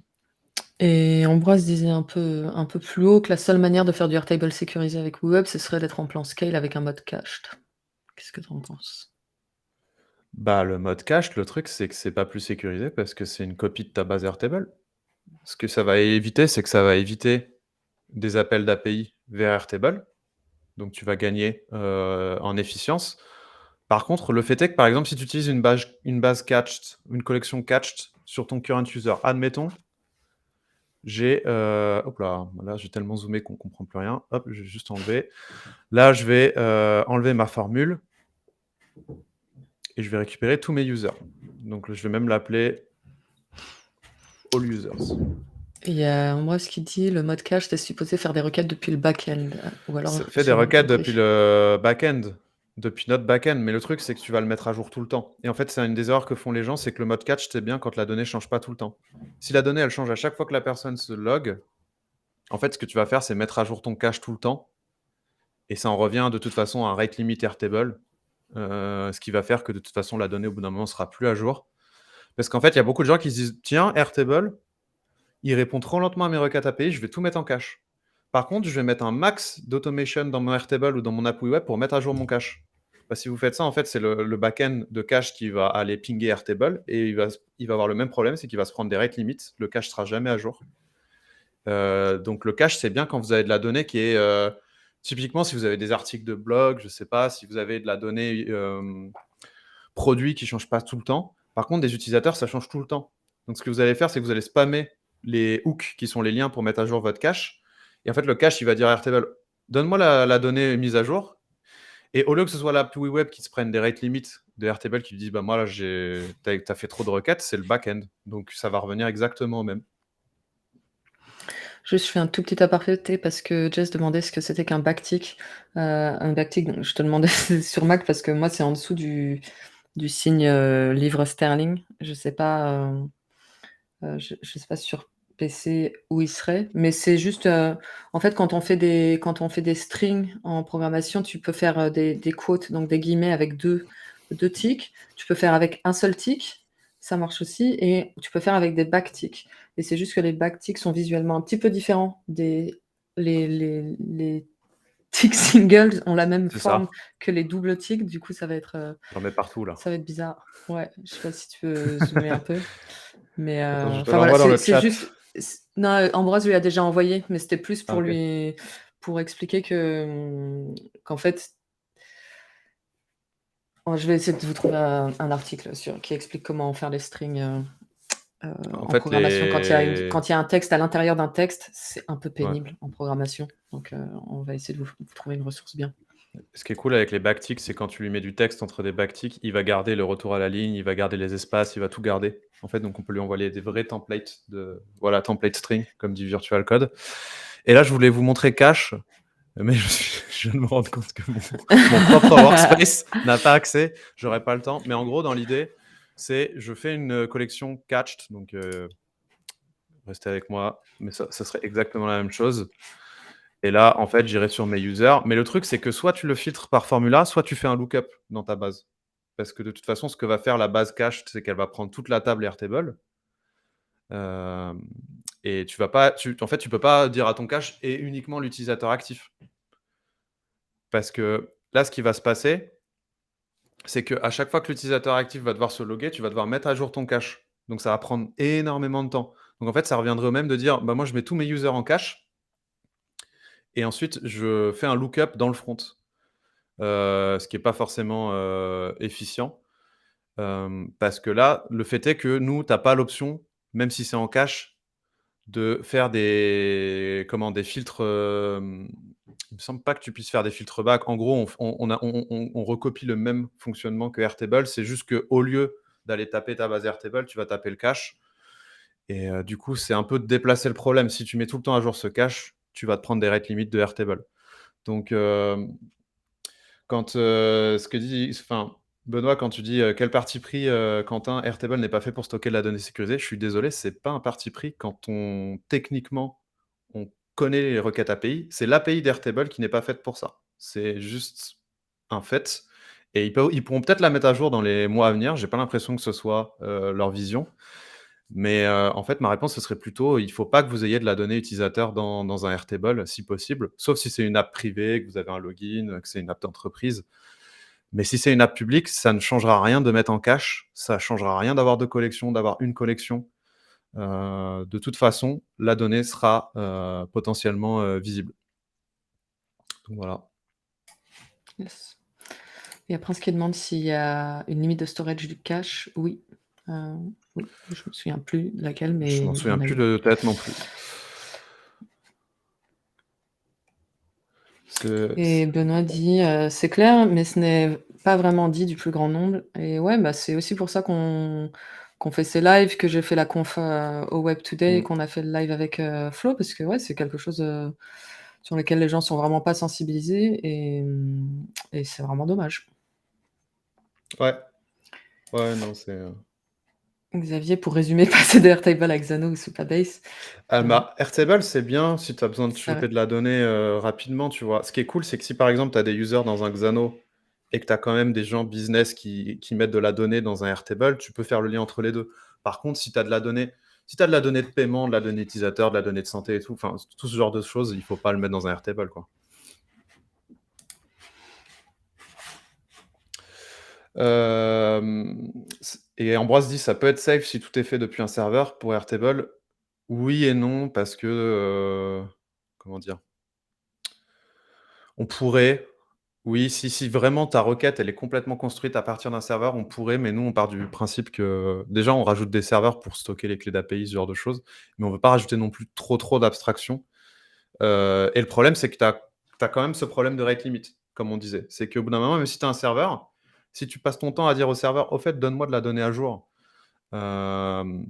et Ambroise disait un peu plus haut que la seule manière de faire du Airtable sécurisé avec WeWeb, ce serait d'être en plan scale avec un mode cached. Qu'est-ce que tu en penses? Bah, le mode cache, le truc, c'est que c'est pas plus sécurisé parce que c'est une copie de ta base Airtable. Ce que ça va éviter, c'est que ça va éviter des appels d'API vers Airtable, donc tu vas gagner, en efficience. Par contre, le fait est que, par exemple, si tu utilises une base cached, une collection cached sur ton current user, admettons, hop là, j'ai tellement zoomé qu'on comprend plus rien. Hop, je vais juste enlever. Là, je vais, enlever ma formule et je vais récupérer tous mes users. Donc je vais même l'appeler all users. Il y a Ambroise qui dit: «Le mode cache, c'est supposé faire des requêtes depuis le back-end», ou alors Ça fait des j'ai mal requêtes depuis compris. le back-end, depuis notre back-end, mais le truc, c'est que tu vas le mettre à jour tout le temps. Et en fait, c'est une des erreurs que font les gens, c'est que le mode catch, c'est bien quand la donnée change pas tout le temps. Si la donnée, elle change à chaque fois que la personne se log, en fait, ce que tu vas faire, c'est mettre à jour ton cache tout le temps, et ça en revient de toute façon à un rate limit Airtable, ce qui va faire que de toute façon, la donnée, au bout d'un moment, sera plus à jour. Parce qu'en fait, il y a beaucoup de gens qui se disent, tiens, Airtable, il répond trop lentement à mes requêtes API, je vais tout mettre en cache. Par contre, je vais mettre un max d'automation dans mon Airtable ou dans mon appui web pour mettre à jour mon cache. Bah, si vous faites ça, en fait, c'est le back-end de cache qui va aller pinguer Airtable et il va avoir le même problème, c'est qu'il va se prendre des rate limits. Le cache sera jamais à jour. Donc le cache, c'est bien quand vous avez de la donnée qui est typiquement si vous avez des articles de blog, je sais pas, si vous avez de la donnée produit qui change pas tout le temps. Par contre, des utilisateurs, ça change tout le temps. Donc ce que vous allez faire, c'est que vous allez spammer les hooks qui sont les liens pour mettre à jour votre cache. Et en fait, le cache, il va dire à Airtable, donne-moi la donnée mise à jour. Et au lieu que ce soit l'appli web qui se prenne des rate limits de Airtable qui lui disent, bah moi là, t'as fait trop de requêtes, c'est le back-end. Donc ça va revenir exactement au même. Juste, je fais un tout petit aparté parce que Jess demandait ce que c'était qu'un backtick. Un backtick, donc je te demandais sur Mac parce que moi, c'est en dessous du signe, livre sterling. Je sais pas, je sais pas sur PC où il serait, mais c'est juste, en fait, quand on fait des strings en programmation, tu peux faire, des quotes, donc des guillemets avec deux ticks. Tu peux faire avec un seul tick, ça marche aussi, et tu peux faire avec des backticks. Et c'est juste que les backticks sont visuellement un petit peu différents des les ticks singles ont la même C'est ça. forme que les doubles ticks, du coup, J'en mets partout là. ça va être bizarre. Ouais, je sais pas si tu peux zoomer un peu, mais Attends, je te enfin voilà, l'envoie dans le c'est chat. juste non, Ambroise lui a déjà envoyé, mais c'était plus Ah, ok. pour expliquer qu'en fait, je vais essayer de vous trouver un article qui explique comment faire les strings, En en fait, programmation. Quand il y a un texte à l'intérieur d'un texte, c'est un peu ouais. pénible en programmation. Donc, on va essayer de vous trouver une ressource bien. Ce qui est cool avec les backticks, c'est quand tu lui mets du texte entre des backticks, il va garder le retour à la ligne, il va garder les espaces, il va tout garder. En fait, donc on peut lui envoyer des vrais templates voilà, template string, comme dit Virtual Code. Et là, je voulais vous montrer Cache, mais je viens de me rendre compte que mon propre workspace n'a pas accès, j'aurai pas le temps. Mais en gros, dans l'idée, c'est je fais une collection cached, donc restez avec moi, mais ça serait exactement la même chose. Et là, en fait, j'irai sur mes users. Mais le truc, c'est que soit tu le filtres par formula, soit tu fais un lookup dans ta base. Parce que de toute façon, ce que va faire la base cache, c'est qu'elle va prendre toute la table Airtable. Et tu vas pas, en fait, tu peux pas dire à ton cache et uniquement l'utilisateur actif. Parce que là, ce qui va se passer, c'est qu'à chaque fois que l'utilisateur actif va devoir se loguer, tu vas devoir mettre à jour ton cache. Donc ça va prendre énormément de temps. Donc en fait, ça reviendrait au même de dire, bah moi, je mets tous mes users en cache et ensuite, je fais un lookup dans le front. Ce qui est pas forcément, efficient. Parce que là, le fait est que nous, tu as pas l'option, même si c'est en cache, de faire des filtres, il me semble pas que tu puisses faire des filtres back. En gros, on recopie le même fonctionnement que Airtable. C'est juste qu'au lieu d'aller taper ta base Airtable, tu vas taper le cache et du coup, c'est un peu de déplacer le problème. Si tu mets tout le temps à jour ce cache, tu vas te prendre des rate limits de Airtable. Donc, quand, ce que dit enfin, Benoît, quand tu dis, quel parti pris, Quentin, Airtable n'est pas fait pour stocker de la donnée sécurisée, je suis désolé, c'est pas un parti pris quand techniquement, on connaît les requêtes API. C'est l'API d'Airtable qui n'est pas faite pour ça. C'est juste un fait et ils pourront peut-être la mettre à jour dans les mois à venir. J'ai pas l'impression que ce soit, leur vision. Mais, en fait, ma réponse, ce serait plutôt, il faut pas que vous ayez de la donnée utilisateur dans un Airtable, si possible, sauf si c'est une app privée, que vous avez un login, que c'est une app d'entreprise. Mais si c'est une app publique, ça ne changera rien de mettre en cache, ça changera rien d'avoir 2 collections, d'avoir une collection. De toute façon, la donnée sera, potentiellement, visible. Donc voilà. Yes. Il y a Prince qui demande s'il y a une limite de storage du cache. Oui. Oui, je me souviens plus de laquelle, Je mais m'en il y souviens en a plus une. de tête non plus. Et Benoît dit, «C'est clair, mais ce n'est pas vraiment dit du plus grand nombre» et ouais, bah, c'est aussi pour ça qu'on fait ces lives, que j'ai fait la conf, au Web Today et Mmh. qu'on a fait le live avec, Flo parce que ouais, c'est quelque chose, sur lequel les gens sont vraiment pas sensibilisés et c'est vraiment dommage. Ouais. Ouais, non, c'est, Xavier, pour résumer, passer de Airtable à Xano ou Supabase. Airtable, c'est bien si tu as besoin de C'est vrai. choper de la donnée, rapidement, tu vois? Ce qui est cool, c'est que si, par exemple, tu as des users dans un Xano et que tu as quand même des gens business qui mettent de la donnée dans un Airtable, tu peux faire le lien entre les 2. Par contre, si tu as de la donnée de paiement, de la donnée utilisateur, de la donnée de santé et tout, enfin, tout ce genre de choses, il faut pas le mettre dans un Airtable, quoi. Et Ambroise dit: «Ça peut être safe si tout est fait depuis un serveur». Pour Airtable, oui et non, parce que, comment dire? On pourrait, oui, si vraiment ta requête, elle est complètement construite à partir d'un serveur, on pourrait, mais nous, on part du principe que déjà, on rajoute des serveurs pour stocker les clés d'API, ce genre de choses, mais on veut pas rajouter non plus trop d'abstraction. Et le problème, c'est que tu as quand même ce problème de rate limit, comme on disait. C'est qu'au bout d'un moment, même si tu as un serveur, si tu passes ton temps à dire au serveur: «Au fait, donne-moi de la donnée à jour», hem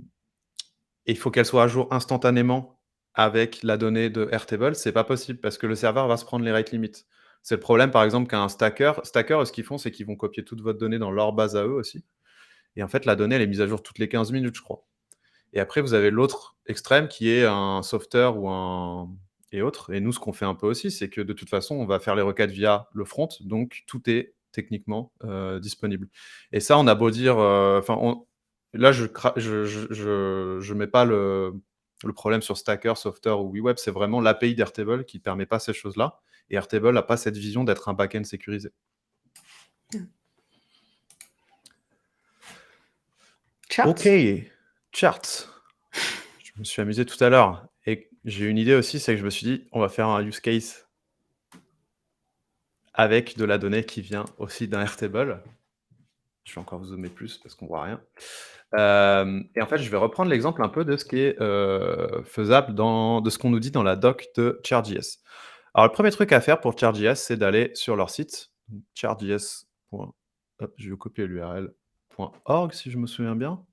et il faut qu'elle soit à jour instantanément avec la donnée de Airtable, c'est pas possible parce que le serveur va se prendre les rate limits. C'est le problème, par exemple, qu'un stacker. Stacker, ce qu'ils font, c'est qu'ils vont copier toute votre donnée dans leur base à eux aussi. Et en fait, la donnée, elle est mise à jour toutes les 15 minutes, je crois. Et après, vous avez l'autre extrême qui est un softer ou un et autres. Et nous, ce qu'on fait un peu aussi, c'est que de toute façon, on va faire les requêtes via le front, donc tout est techniquement disponible. Et ça, on a beau dire, enfin, là, je mets pas le problème sur Stacker, Softer ou WeWeb, c'est vraiment l'API d'Airtable qui ne permet pas ces choses-là. Et Airtable n'a pas cette vision d'être un back-end sécurisé. OK, Charts? charts. Je me suis amusé tout à l'heure et j'ai eu une idée aussi, c'est que je me suis dit: «On va faire un use case avec de la donnée qui vient aussi d'un Airtable». Je vais encore vous zoomer plus parce qu'on voit rien. Et en fait, je vais reprendre l'exemple un peu de ce qui est, faisable de ce qu'on nous dit dans la doc de Chart.js. Alors le premier truc à faire pour Chart.js, c'est d'aller sur leur site, donc chartjs. Hop, je vais copier l'URL .org si je me souviens bien.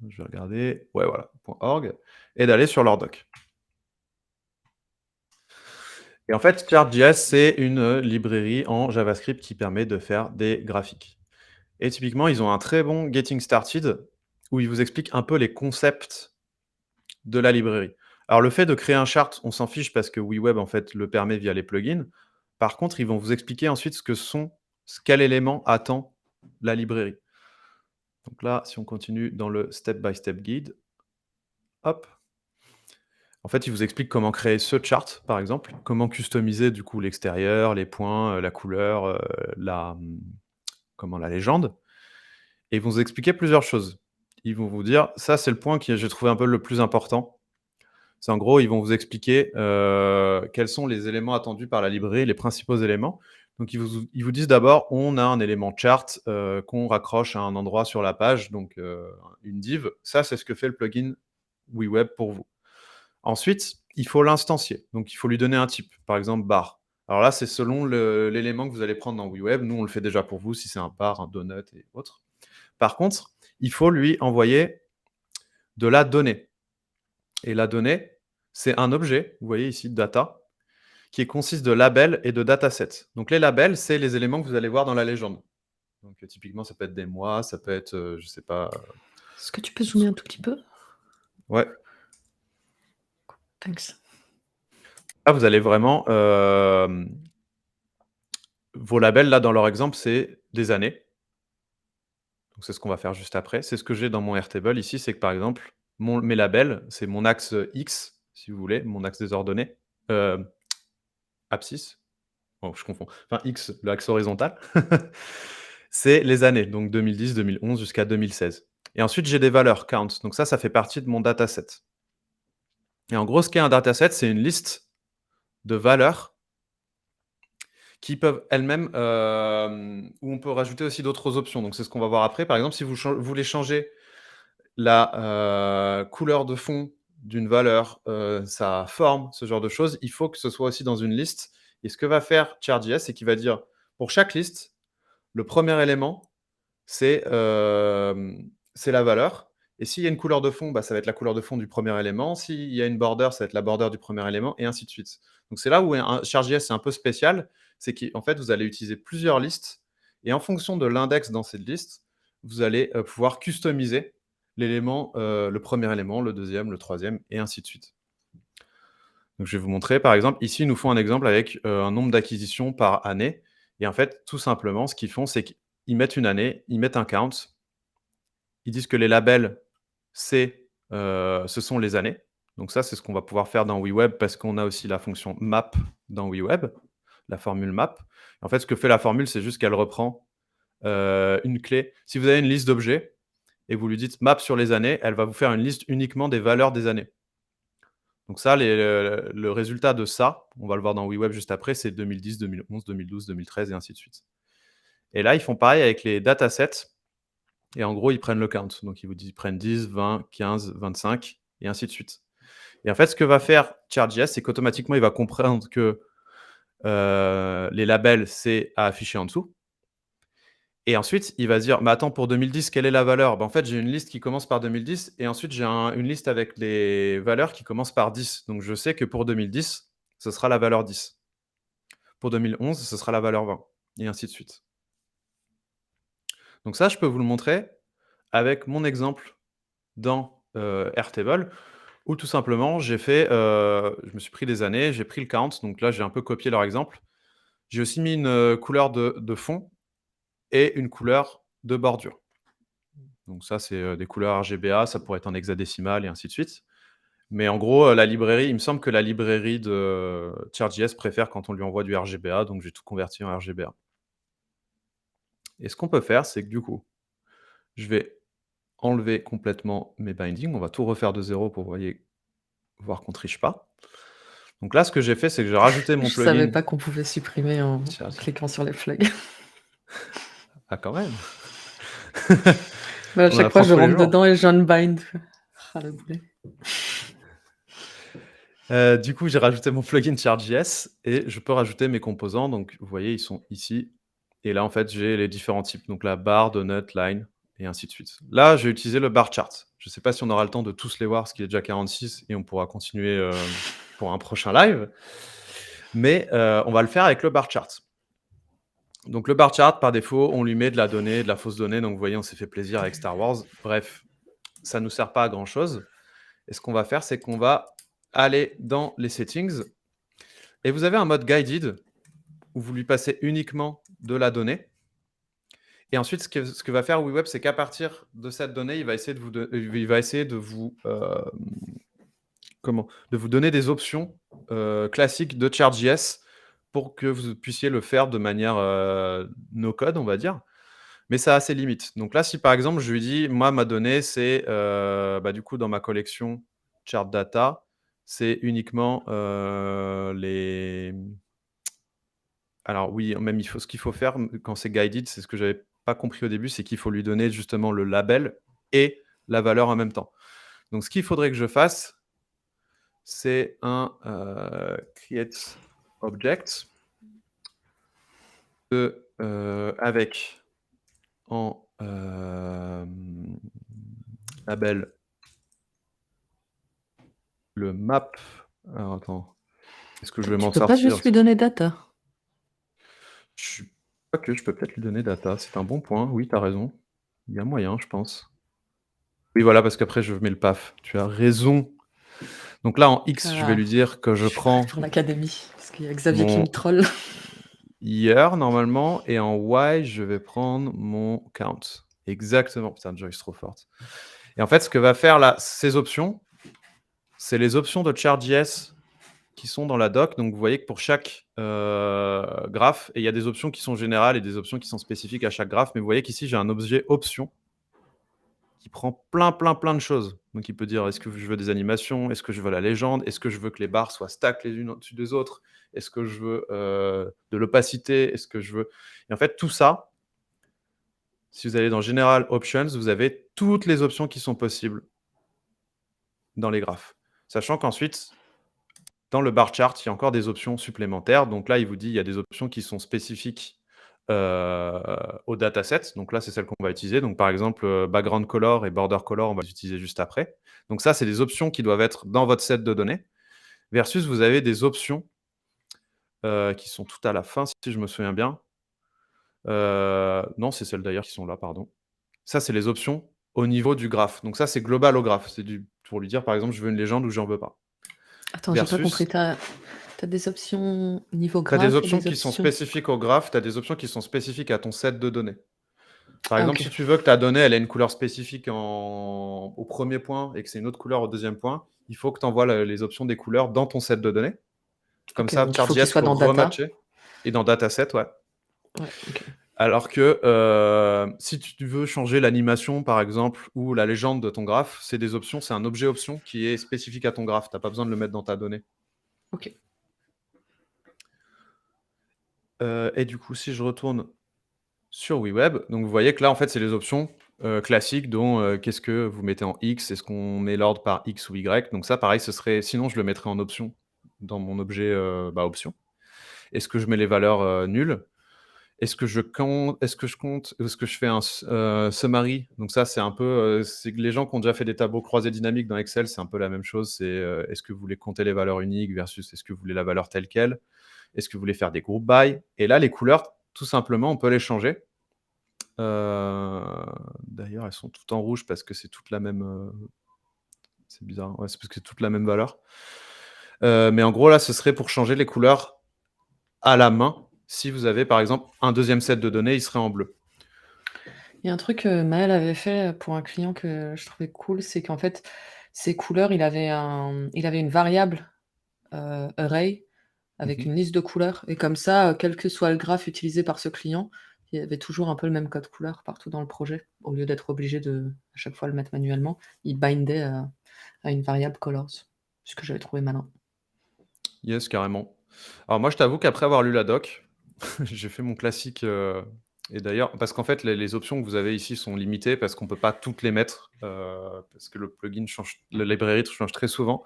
Je vais regarder, ouais voilà, .org et d'aller sur leur doc. Et en fait, Chart.js, c'est une librairie en JavaScript qui permet de faire des graphiques. Et typiquement, ils ont un très bon Getting Started où ils vous expliquent un peu les concepts de la librairie. Alors, le fait de créer un chart, on s'en fiche parce que WeWeb, en fait, le permet via les plugins. Par contre, ils vont vous expliquer ensuite quel élément attend la librairie. Donc là, si on continue dans le step-by-step guide, hop, en fait, ils vous expliquent comment créer ce chart, par exemple, comment customiser du coup l'extérieur, les points, la couleur, la légende. Et ils vont vous expliquer plusieurs choses. Ils vont vous dire, ça c'est le point que j'ai trouvé un peu le plus important. C'est en gros, ils vont vous expliquer quels sont les éléments attendus par la librairie, les principaux éléments. Donc ils vous disent d'abord, on a un élément chart qu'on raccroche à un endroit sur la page, donc une div. Ça, c'est ce que fait le plugin WeWeb pour vous. Ensuite, il faut l'instancier. Donc il faut lui donner un type, par exemple bar. Alors là, c'est selon l'élément que vous allez prendre dans WeWeb. Nous, on le fait déjà pour vous si c'est un bar, un donut et autres. Par contre, il faut lui envoyer de la donnée. Et la donnée, c'est un objet, vous voyez ici, data, qui consiste de labels et de datasets. Donc les labels, c'est les éléments que vous allez voir dans la légende. Donc typiquement, ça peut être des mois, ça peut être, je sais pas. Est-ce que tu peux zoomer un tout petit peu? Ouais. Thanks. Là, vous allez vraiment. Vos labels, là, dans leur exemple, c'est des années. Donc c'est ce qu'on va faire juste après. C'est ce que j'ai dans mon Airtable ici, c'est que par exemple, mes labels, c'est mon axe X, si vous voulez, mon axe des ordonnées, abscisse. Oh, je confonds. Enfin, X, l'axe horizontal, c'est les années, donc 2010, 2011 jusqu'à 2016. Et ensuite, j'ai des valeurs, count. Donc ça fait partie de mon dataset. Et en gros, ce qu'est un dataset, c'est une liste de valeurs qui peuvent elles-mêmes, où on peut rajouter aussi d'autres options. Donc c'est ce qu'on va voir après. Par exemple, si vous voulez changer la couleur de fond d'une valeur, sa forme, ce genre de choses, il faut que ce soit aussi dans une liste. Et ce que va faire Chart.js, c'est qu'il va dire, pour chaque liste, le premier élément, c'est la valeur. Et s'il y a une couleur de fond, ça va être la couleur de fond du premier élément. S'il y a une border, ça va être la border du premier élément, et ainsi de suite. Donc c'est là où Chart.js est un peu spécial, c'est qu'en fait, vous allez utiliser plusieurs listes, et en fonction de l'index dans cette liste, vous allez pouvoir customiser l'élément, le premier élément, le deuxième, le troisième, et ainsi de suite. Donc je vais vous montrer, par exemple, ici, ils nous font un exemple avec un nombre d'acquisitions par année. Et en fait, tout simplement, ce qu'ils font, c'est qu'ils mettent une année, ils mettent un count, ils disent que les labels, ce sont les années. Donc ça, c'est ce qu'on va pouvoir faire dans WeWeb parce qu'on a aussi la fonction map dans WeWeb, la formule map. En fait, ce que fait la formule, c'est juste qu'elle reprend une clé. Si vous avez une liste d'objets et vous lui dites map sur les années, elle va vous faire une liste uniquement des valeurs des années. Donc ça, le résultat de ça, on va le voir dans WeWeb juste après, c'est 2010, 2011, 2012, 2013 et ainsi de suite. Et là, ils font pareil avec les datasets. Et en gros, ils prennent le count. Donc, ils prennent 10, 20, 15, 25 et ainsi de suite. Et en fait, ce que va faire Chart.js, c'est qu'automatiquement, il va comprendre que les labels, c'est à afficher en dessous. Et ensuite, il va se dire, attends, pour 2010, quelle est la valeur? En fait, j'ai une liste qui commence par 2010 et ensuite, j'ai une liste avec les valeurs qui commencent par 10. Donc, je sais que pour 2010, ce sera la valeur 10. Pour 2011, ce sera la valeur 20 et ainsi de suite. Donc ça, je peux vous le montrer avec mon exemple dans Airtable, où tout simplement, j'ai fait, je me suis pris des années, j'ai pris le count, donc là, j'ai un peu copié leur exemple. J'ai aussi mis une couleur de fond et une couleur de bordure. Donc ça, c'est des couleurs RGBA, ça pourrait être en hexadécimal et ainsi de suite. Mais en gros, la librairie, il me semble que la librairie de Chart.js préfère quand on lui envoie du RGBA, donc j'ai tout converti en RGBA. Et ce qu'on peut faire, c'est que du coup, je vais enlever complètement mes bindings. On va tout refaire de zéro pour voir qu'on triche pas. Donc là, ce que j'ai fait, c'est que j'ai rajouté mon Je savais plugin. pas qu'on pouvait supprimer en cliquant sur les flags. Ah, quand même. À On chaque fois, apprend je tous les rentre jours. dedans et j'unbind. Ah, le boulet. Du coup, j'ai rajouté mon plugin Chart.js et je peux rajouter mes composants. Donc, vous voyez, ils sont ici. Et là, en fait, j'ai les différents types. Donc, la barre, donut, line, et ainsi de suite. Là, j'ai utilisé le bar chart. Je ne sais pas si on aura le temps de tous les voir, parce qu'il est déjà 46 et on pourra continuer pour un prochain live. Mais on va le faire avec le bar chart. Donc, le bar chart, par défaut, on lui met de la donnée, de la fausse donnée. Donc, vous voyez, on s'est fait plaisir avec Star Wars. Bref, ça ne nous sert pas à grand-chose. Et ce qu'on va faire, c'est qu'on va aller dans les settings. Et vous avez un mode guided où vous lui passez uniquement de la donnée. Et ensuite, ce que va faire WeWeb, c'est qu'à partir de cette donnée, il va essayer de vous donner des options classiques de Chart.js pour que vous puissiez le faire de manière no-code, on va dire. Mais ça a ses limites. Donc là, si par exemple, je lui dis, moi, ma donnée, c'est du coup, dans ma collection Chart Data, c'est uniquement les. Alors oui, même ce qu'il faut faire quand c'est guided, c'est ce que j'avais pas compris au début, c'est qu'il faut lui donner justement le label et la valeur en même temps. Donc ce qu'il faudrait que je fasse, c'est un create object avec en label le map. Alors attends, est-ce que je vais Tu m'en peux pas sortir? juste lui donner data? Je peux peut-être lui donner data. C'est un bon point. Oui, tu as raison. Il y a moyen, je pense. Oui, voilà, parce qu'après, je mets le paf. Tu as raison. Donc là, en X, je vais lui dire que je suis prête prends pour l'académie, parce qu'il y a Xavier qui mon me troll. year, normalement, et en Y, je vais prendre mon count. Exactement. Putain, Joyce, trop forte. Et en fait, ce que va faire là, ces options, c'est les options de Chart.js qui sont dans la doc. Donc, vous voyez que pour chaque graphe, et il y a des options qui sont générales et des options qui sont spécifiques à chaque graphe. Mais vous voyez qu'ici, j'ai un objet option qui prend plein de choses. Donc, il peut dire, est-ce que je veux des animations? Est-ce que je veux la légende? Est-ce que je veux que les barres soient stack les unes au-dessus des autres? Est-ce que je veux de l'opacité? Est-ce que je veux... Et en fait, tout ça, si vous allez dans General Options, vous avez toutes les options qui sont possibles dans les graphes. Sachant qu'ensuite, dans le bar chart, il y a encore des options supplémentaires. Donc là, il vous dit il y a des options qui sont spécifiques au dataset. Donc là, c'est celle qu'on va utiliser. Donc par exemple, background color et border color, on va les utiliser juste après. Donc ça, c'est des options qui doivent être dans votre set de données. Versus, vous avez des options qui sont tout à la fin, si je me souviens bien. Non, c'est celles d'ailleurs qui sont là, pardon. Ça, c'est les options au niveau du graphe. Donc ça, c'est global au graphe. C'est pour lui dire, par exemple, je veux une légende ou j'en veux pas. Attends, j'ai pas compris. Versus, T'as des options niveau tu as des graphe et options des qui sont options... spécifiques au graphe, tu as des options qui sont spécifiques à ton set de données. Par Ah, exemple, ok. si tu veux que ta donnée elle ait une couleur spécifique au premier point et que c'est une autre couleur au deuxième point, il faut que tu envoies les options des couleurs dans ton set de données. Comme Ok, ça, donc il faut qu'il ChartJS soit peut dans data. rematcher. Et dans dataset, ouais. Ouais, ok. Alors que si tu veux changer l'animation, par exemple, ou la légende de ton graphe, c'est des options, c'est un objet option qui est spécifique à ton graphe. Tu n'as pas besoin de le mettre dans ta donnée. Ok. Et du coup, si je retourne sur WeWeb, donc vous voyez que là, en fait, c'est les options classiques, dont qu'est-ce que vous mettez en X, est-ce qu'on met l'ordre par X ou Y. Donc ça, pareil, ce serait, sinon je le mettrais en option dans mon objet option. Est-ce que je mets les valeurs nulles? Est-ce que je compte? Est-ce que je fais un summary? Donc ça, c'est un peu, c'est que les gens qui ont déjà fait des tableaux croisés dynamiques dans Excel, c'est un peu la même chose. C'est est-ce que vous voulez compter les valeurs uniques versus est-ce que vous voulez la valeur telle quelle? Est-ce que vous voulez faire des group by? Et là, les couleurs, tout simplement, on peut les changer. D'ailleurs, elles sont toutes en rouge parce que c'est toute la même. C'est bizarre. Ouais, c'est parce que c'est toute la même valeur. Mais en gros, là, ce serait pour changer les couleurs à la main. Si vous avez, par exemple, un deuxième set de données, il serait en bleu. Il y a un truc que Maël avait fait pour un client que je trouvais cool, c'est qu'en fait, ses couleurs, il avait une variable array avec une liste de couleurs. Et comme ça, quel que soit le graphe utilisé par ce client, il y avait toujours un peu le même code couleur partout dans le projet. Au lieu d'être obligé de à chaque fois le mettre manuellement, il bindait à une variable colors. Ce que j'avais trouvé malin. Yes, carrément. Alors moi, je t'avoue qu'après avoir lu la doc, j'ai fait mon classique. Et d'ailleurs, parce qu'en fait, les options que vous avez ici sont limitées parce qu'on ne peut pas toutes les mettre, parce que le plugin change, la librairie change très souvent.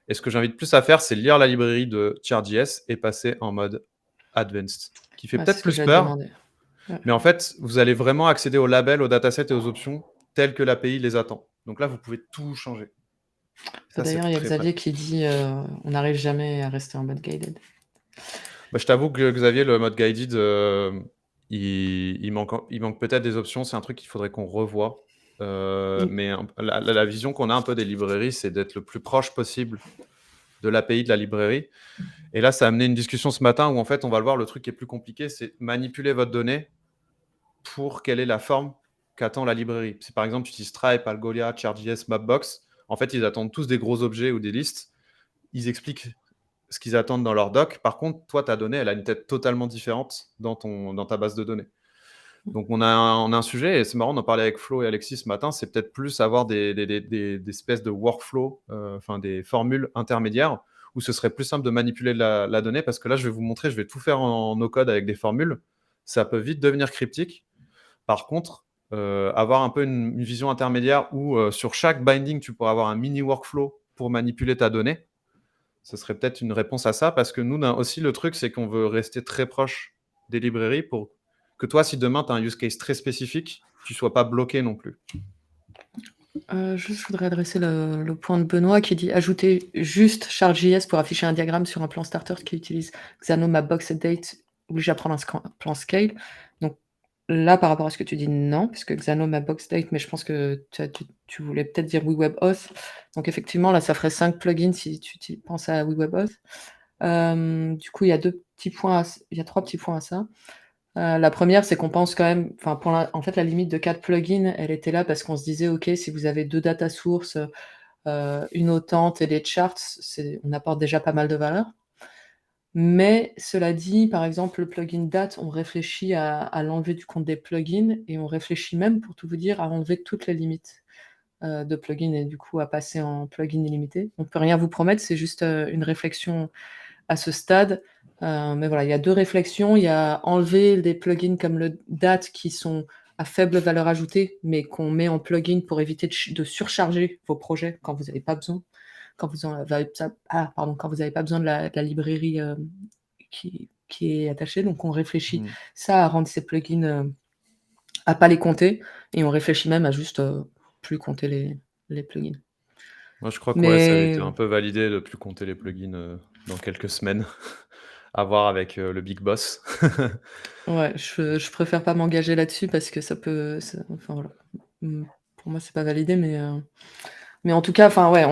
Et ce que j'invite plus à faire, c'est lire la librairie de ChartJS et passer en mode Advanced, qui fait Ouais, c'est peut-être ce que plus j'allais te peur, demander. Ouais. mais en fait, vous allez vraiment accéder au label, au dataset et aux options telles que l'API les attend. Donc là, vous pouvez tout changer. Ça, D'ailleurs, c'est il y a très Xavier qui pratique. dit on n'arrive jamais à rester en mode guided. Bah, je t'avoue que Xavier, le mode guided, il manque peut-être des options. C'est un truc qu'il faudrait qu'on revoie. Mais la vision qu'on a un peu des librairies, c'est d'être le plus proche possible de l'API de la librairie. Et là, ça a amené une discussion ce matin où en fait, on va le voir, le truc qui est plus compliqué, c'est manipuler votre donnée pour quelle est la forme qu'attend la librairie. Si par exemple, tu utilises Stripe, Algolia, ChartJS, Mapbox, en fait, ils attendent tous des gros objets ou des listes. Ils expliquent ce qu'ils attendent dans leur doc. Par contre, toi, ta donnée, elle a une tête totalement différente dans ta base de données. Donc, on a un sujet, et c'est marrant, on en parlait avec Flo et Alexis ce matin, c'est peut-être plus avoir des espèces de workflow, enfin des formules intermédiaires, où ce serait plus simple de manipuler la donnée, parce que là, je vais vous montrer, je vais tout faire en no-code avec des formules. Ça peut vite devenir cryptique. Par contre, avoir un peu une vision intermédiaire où sur chaque binding, tu pourras avoir un mini workflow pour manipuler ta donnée, ce serait peut-être une réponse à ça, parce que nous, aussi, le truc, c'est qu'on veut rester très proche des librairies pour que toi, si demain, tu as un use case très spécifique, tu ne sois pas bloqué non plus. Juste, je voudrais adresser le point de Benoît qui dit ajouter juste ChartJS pour afficher un diagramme sur un plan starter qui utilise Xano Mapbox Update oblige à prendre un plan scale. Donc là, par rapport à ce que tu dis, non, puisque Xano Mapbox Date, mais je pense que tu voulais peut-être dire WeWebAuth. Donc effectivement, là, ça ferait 5 plugins si tu penses à WeWebAuth. Du coup, il y a trois petits points à ça. La première, c'est qu'on pense quand même, en fait, la limite de 4 plugins, elle était là parce qu'on se disait, OK, si vous avez 2 data sources, une authent et des charts, on apporte déjà pas mal de valeur. Mais cela dit, par exemple, le plugin date, on réfléchit à l'enlever du compte des plugins et on réfléchit même, pour tout vous dire, à enlever toutes les limites, de plugins et du coup à passer en plugin illimité. On peut rien vous promettre, c'est juste, une réflexion à ce stade. Mais voilà, il y a 2 réflexions. Il y a enlever des plugins comme le date qui sont à faible valeur ajoutée, mais qu'on met en plugin pour éviter de surcharger vos projets quand vous avez pas besoin. Quand vous en avez pardon, quand vous avez pas besoin de la librairie, qui est attachée. Donc on réfléchit Mmh. ça à rendre ces plugins, à pas les compter et on réfléchit même à juste, plus compter les plugins. Moi, je crois que ouais, ça avait été Mais un peu validé de plus compter les plugins, dans quelques semaines. À voir avec, le big boss. ouais, je préfère pas m'engager là-dessus parce que enfin voilà. Pour moi, c'est pas validé, mais en tout cas, enfin ouais,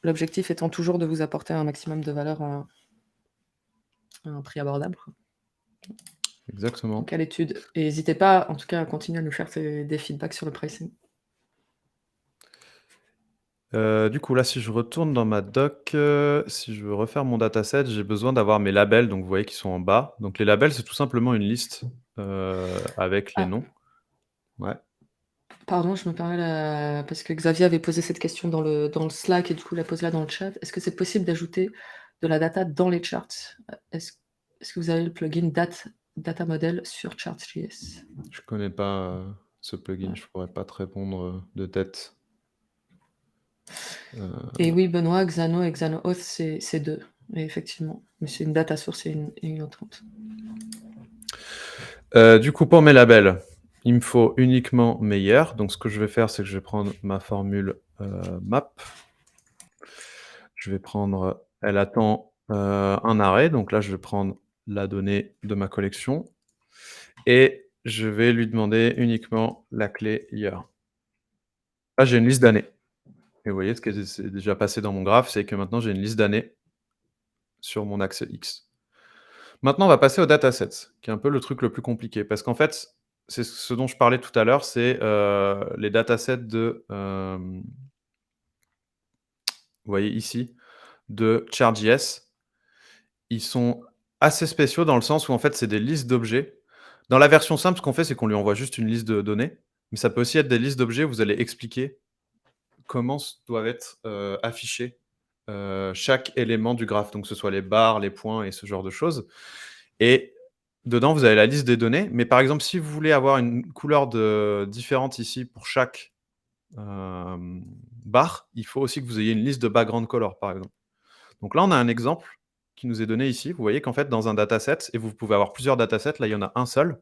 l'objectif étant toujours de vous apporter un maximum de valeur à un prix abordable, quoi. Exactement. Donc à l'étude et n'hésitez pas, en tout cas, à continuer à nous faire des feedbacks sur le pricing. Du coup, là, si je retourne dans ma doc, si je veux refaire mon dataset, j'ai besoin d'avoir mes labels, donc vous voyez qu'ils sont en bas. Donc les labels, c'est tout simplement une liste, avec les Ah, noms. Ouais. pardon, je me permets parce que Xavier avait posé cette question dans le Slack et du coup, il a posé là dans le chat. Est-ce que c'est possible d'ajouter de la data dans les charts? Est-ce que vous avez le plugin data model sur Charts.js? Je connais pas, ce plugin, Ouais. je pourrais pas te répondre, de tête. Et oui, Benoît, Xano et XanoAuth, c'est 2, et effectivement. Mais c'est une data source et une autre compte. Du coup, pour mes labels, il me faut uniquement meilleur. Donc ce que je vais faire, c'est que je vais prendre ma formule, map. Je vais prendre, elle attend, un arrêt, donc là, je vais prendre la donnée de ma collection et je vais lui demander uniquement la clé year. Là, j'ai une liste d'années et vous voyez ce qui s'est déjà passé dans mon graphe, c'est que maintenant j'ai une liste d'années sur mon axe X. Maintenant, on va passer aux datasets, qui est un peu le truc le plus compliqué parce qu'en fait, c'est ce dont je parlais tout à l'heure, c'est, les datasets de, vous voyez ici, de Chart.js. Ils sont assez spéciaux dans le sens où en fait, c'est des listes d'objets. Dans la version simple, ce qu'on fait, c'est qu'on lui envoie juste une liste de données, mais ça peut aussi être des listes d'objets où vous allez expliquer comment doivent être, affichés, chaque élément du graphe, donc que ce soit les barres, les points et ce genre de choses et dedans, vous avez la liste des données, mais par exemple, si vous voulez avoir une couleur différente ici pour chaque, barre, il faut aussi que vous ayez une liste de background color, par exemple. Donc là, on a un exemple qui nous est donné ici. Vous voyez qu'en fait, dans un dataset, et vous pouvez avoir plusieurs datasets, là, il y en a un seul,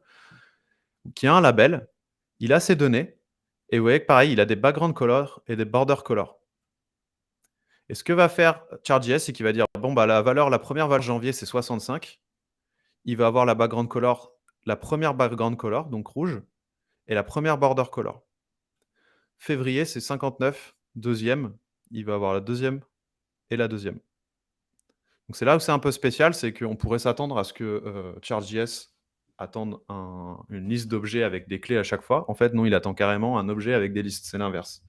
qui a un label, il a ses données, et vous voyez que pareil, il a des background colors et des border colors. Et ce que va faire Chart.js, c'est qu'il va dire, bon, bah, la première valeur de janvier, c'est 65. Il va avoir la background color, la première background color, donc rouge, et la première border color. Février, c'est 59, deuxième, il va avoir la deuxième et la deuxième. Donc c'est là où c'est un peu spécial, c'est qu'on pourrait s'attendre à ce que, Chart.js attende une liste d'objets avec des clés à chaque fois. En fait, non, il attend carrément un objet avec des listes, c'est l'inverse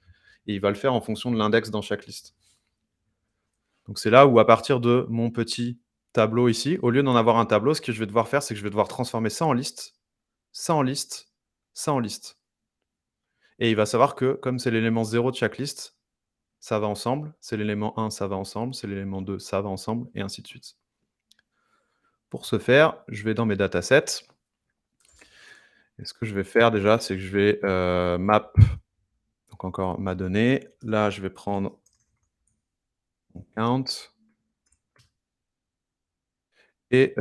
et il va le faire en fonction de l'index dans chaque liste. Donc c'est là où à partir de mon petit tableau ici, au lieu d'en avoir un tableau, ce que je vais devoir faire, c'est que je vais devoir transformer ça en liste, ça en liste, ça en liste et il va savoir que comme c'est l'élément 0 de chaque liste, ça va ensemble, c'est l'élément 1, ça va ensemble, c'est l'élément 2, ça va ensemble et ainsi de suite. Pour ce faire, je vais dans mes datasets et ce que je vais faire déjà, c'est que je vais, map, donc encore ma donnée. Là, je vais prendre mon count et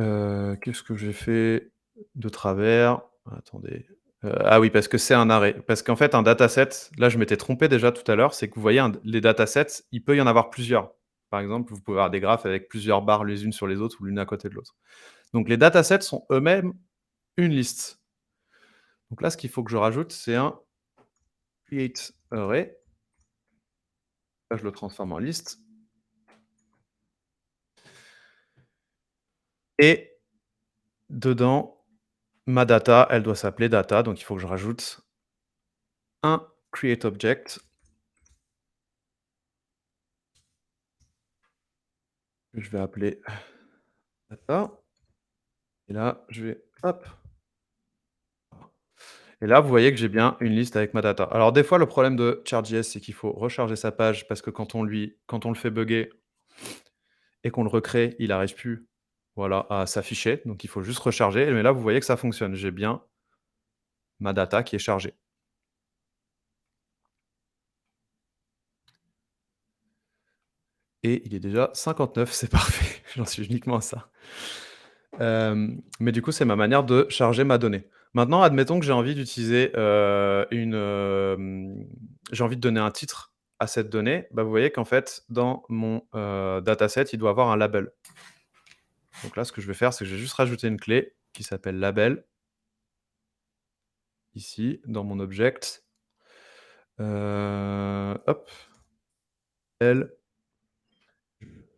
qu'est-ce que j'ai fait de travers? Attendez, ah oui, parce que c'est un arrêt. Parce qu'en fait, un dataset, là, je m'étais trompé déjà tout à l'heure, c'est que vous voyez les datasets, il peut y en avoir plusieurs. Par exemple, vous pouvez avoir des graphes avec plusieurs barres les unes sur les autres ou l'une à côté de l'autre. Donc les datasets sont eux-mêmes une liste. Donc là, ce qu'il faut que je rajoute, c'est un create array. Là, je le transforme en liste et dedans, ma data, elle doit s'appeler data, donc il faut que je rajoute un create object que je vais appeler data. Et là, je vais hop. Et là, vous voyez que j'ai bien une liste avec ma data. Alors des fois, le problème de ChartJS, c'est qu'il faut recharger sa page parce que quand on le fait bugger et qu'on le recrée, il n'arrive plus, voilà, à s'afficher. Donc il faut juste recharger. Mais là, vous voyez que ça fonctionne. J'ai bien ma data qui est chargée. Et il est déjà 59, c'est parfait. J'en suis uniquement à ça. Mais du coup, c'est ma manière de charger ma donnée. Maintenant, admettons que j'ai envie d'utiliser, j'ai envie de donner un titre à cette donnée. Bah, vous voyez qu'en fait, dans mon, dataset, il doit avoir un label. Donc là, ce que je vais faire, c'est que je vais juste rajouter une clé qui s'appelle label, ici, dans mon object. Hop, L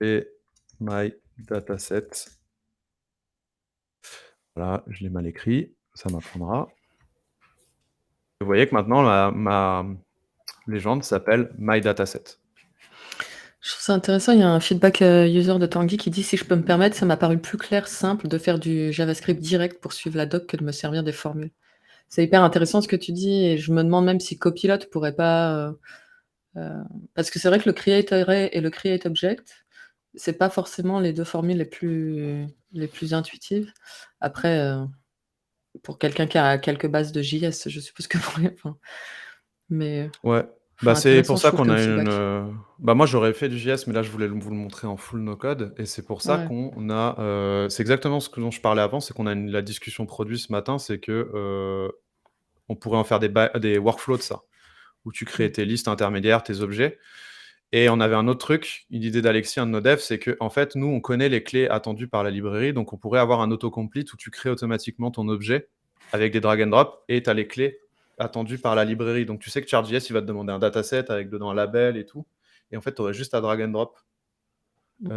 et my dataset. Voilà, je l'ai mal écrit, ça m'apprendra. Vous voyez que maintenant ma légende s'appelle my dataset. Je trouve ça intéressant, il y a un feedback, user de Tanguy qui dit: «Si je peux me permettre, ça m'a paru plus clair, simple de faire du JavaScript direct pour suivre la doc que de me servir des formules». C'est hyper intéressant ce que tu dis et je me demande même si Copilot pourrait pas, parce que c'est vrai que le create array et le create object, c'est pas forcément les 2 formules les plus intuitives. Après, pour quelqu'un qui a quelques bases de JS, je suppose que pour les enfin, mais Ouais, bah, enfin c'est pour intéressant je ça trouve qu'on comme a une, feedback. bah, moi j'aurais fait du JS, mais là je voulais vous le montrer en full no code et c'est pour ça Ouais. qu'on a, c'est exactement ce que dont je parlais avant, c'est qu'on a la discussion produit ce matin, c'est que, on pourrait en faire des workflows de ça, où tu crées Mmh. tes listes intermédiaires, tes objets et on avait un autre truc, une idée d'Alexis, un de nos devs, c'est qu'en fait, nous, on connaît les clés attendues par la librairie, donc on pourrait avoir un autocomplete où tu crées automatiquement ton objet avec des drag and drop et tu as les clés attendues par la librairie. Donc tu sais que ChartJS, il va te demander un dataset avec dedans un label et tout. Et en fait, tu aurais juste à drag and drop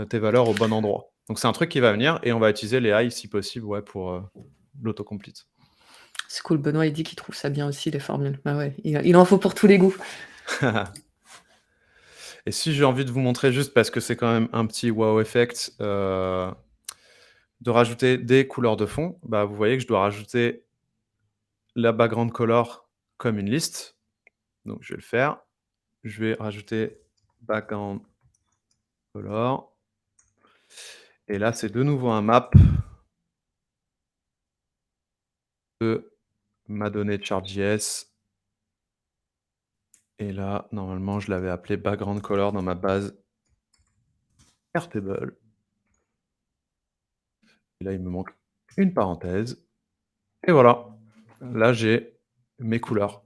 tes valeurs au bon endroit. Donc c'est un truc qui va venir et on va utiliser les AI si possible ouais, pour l'autocomplete. C'est cool, Benoît il dit qu'il trouve ça bien aussi les formules. Bah ouais, il en faut pour tous les goûts. Et si j'ai envie de vous montrer juste parce que c'est quand même un petit wow effect, de rajouter des couleurs de fond, bah, vous voyez que je dois rajouter la background color comme une liste. Donc je vais le faire. Je vais rajouter background color. Et là, c'est de nouveau un map de ma donnée ChartJS. Et là, normalement, je l'avais appelé background color dans ma base Airtable. Et là, il me manque une parenthèse. Et voilà. Là, j'ai mes couleurs.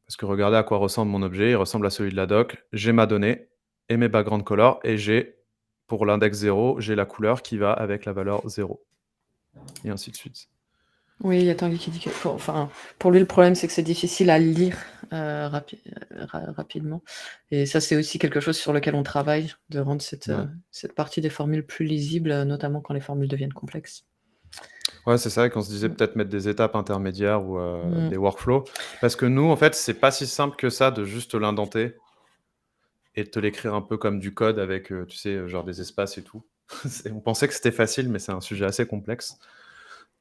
Parce que regardez à quoi ressemble mon objet. Il ressemble à celui de la doc. J'ai ma donnée et mes background color. Et j'ai, pour l'index 0, j'ai la couleur qui va avec la valeur 0. Et ainsi de suite. Oui, il y a Tanguy qui dit que pour lui, le problème, c'est que c'est difficile à lire, rapidement et ça, c'est aussi quelque chose sur lequel on travaille, de rendre Ouais. cette partie des formules plus lisible, notamment quand les formules deviennent complexes. Ouais, c'est ça qu'on se disait Mmh. peut-être mettre des étapes intermédiaires ou Mmh. des workflows. Parce que nous, en fait, c'est pas si simple que ça de juste l'indenter et de te l'écrire un peu comme du code avec, tu sais, genre des espaces et tout. On pensait que c'était facile, mais c'est un sujet assez complexe.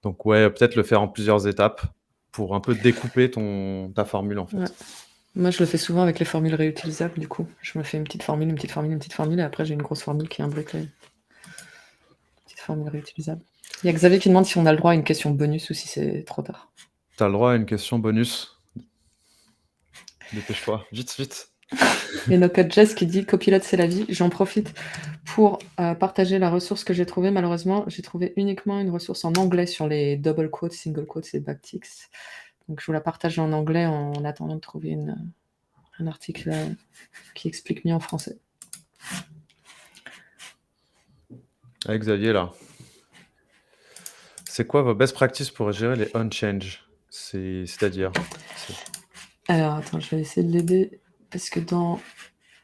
Donc ouais, peut-être le faire en plusieurs étapes pour un peu découper ta formule, en Ouais. fait. Moi, je le fais souvent avec les formules réutilisables, du coup. Je me fais une petite formule, une petite formule, une petite formule et après j'ai une grosse formule qui est imbriquée. Petite formule réutilisable. Il y a Xavier qui demande si on a le droit à une question bonus ou si c'est trop tard. Tu as le droit à une question bonus. Dépêche-toi, vite, vite. Et NoCode Jess qui dit: «Copilot, c'est la vie». J'en profite pour, partager la ressource que j'ai trouvée. Malheureusement, j'ai trouvé uniquement une ressource en anglais sur les double quotes, single quotes et backticks. Donc je vous la partage en anglais en attendant de trouver un article, qui explique mieux en français. Avec Xavier, là. C'est quoi vos best practices pour gérer les on-change? C'est-à-dire? Alors attends, je vais essayer de l'aider parce que dans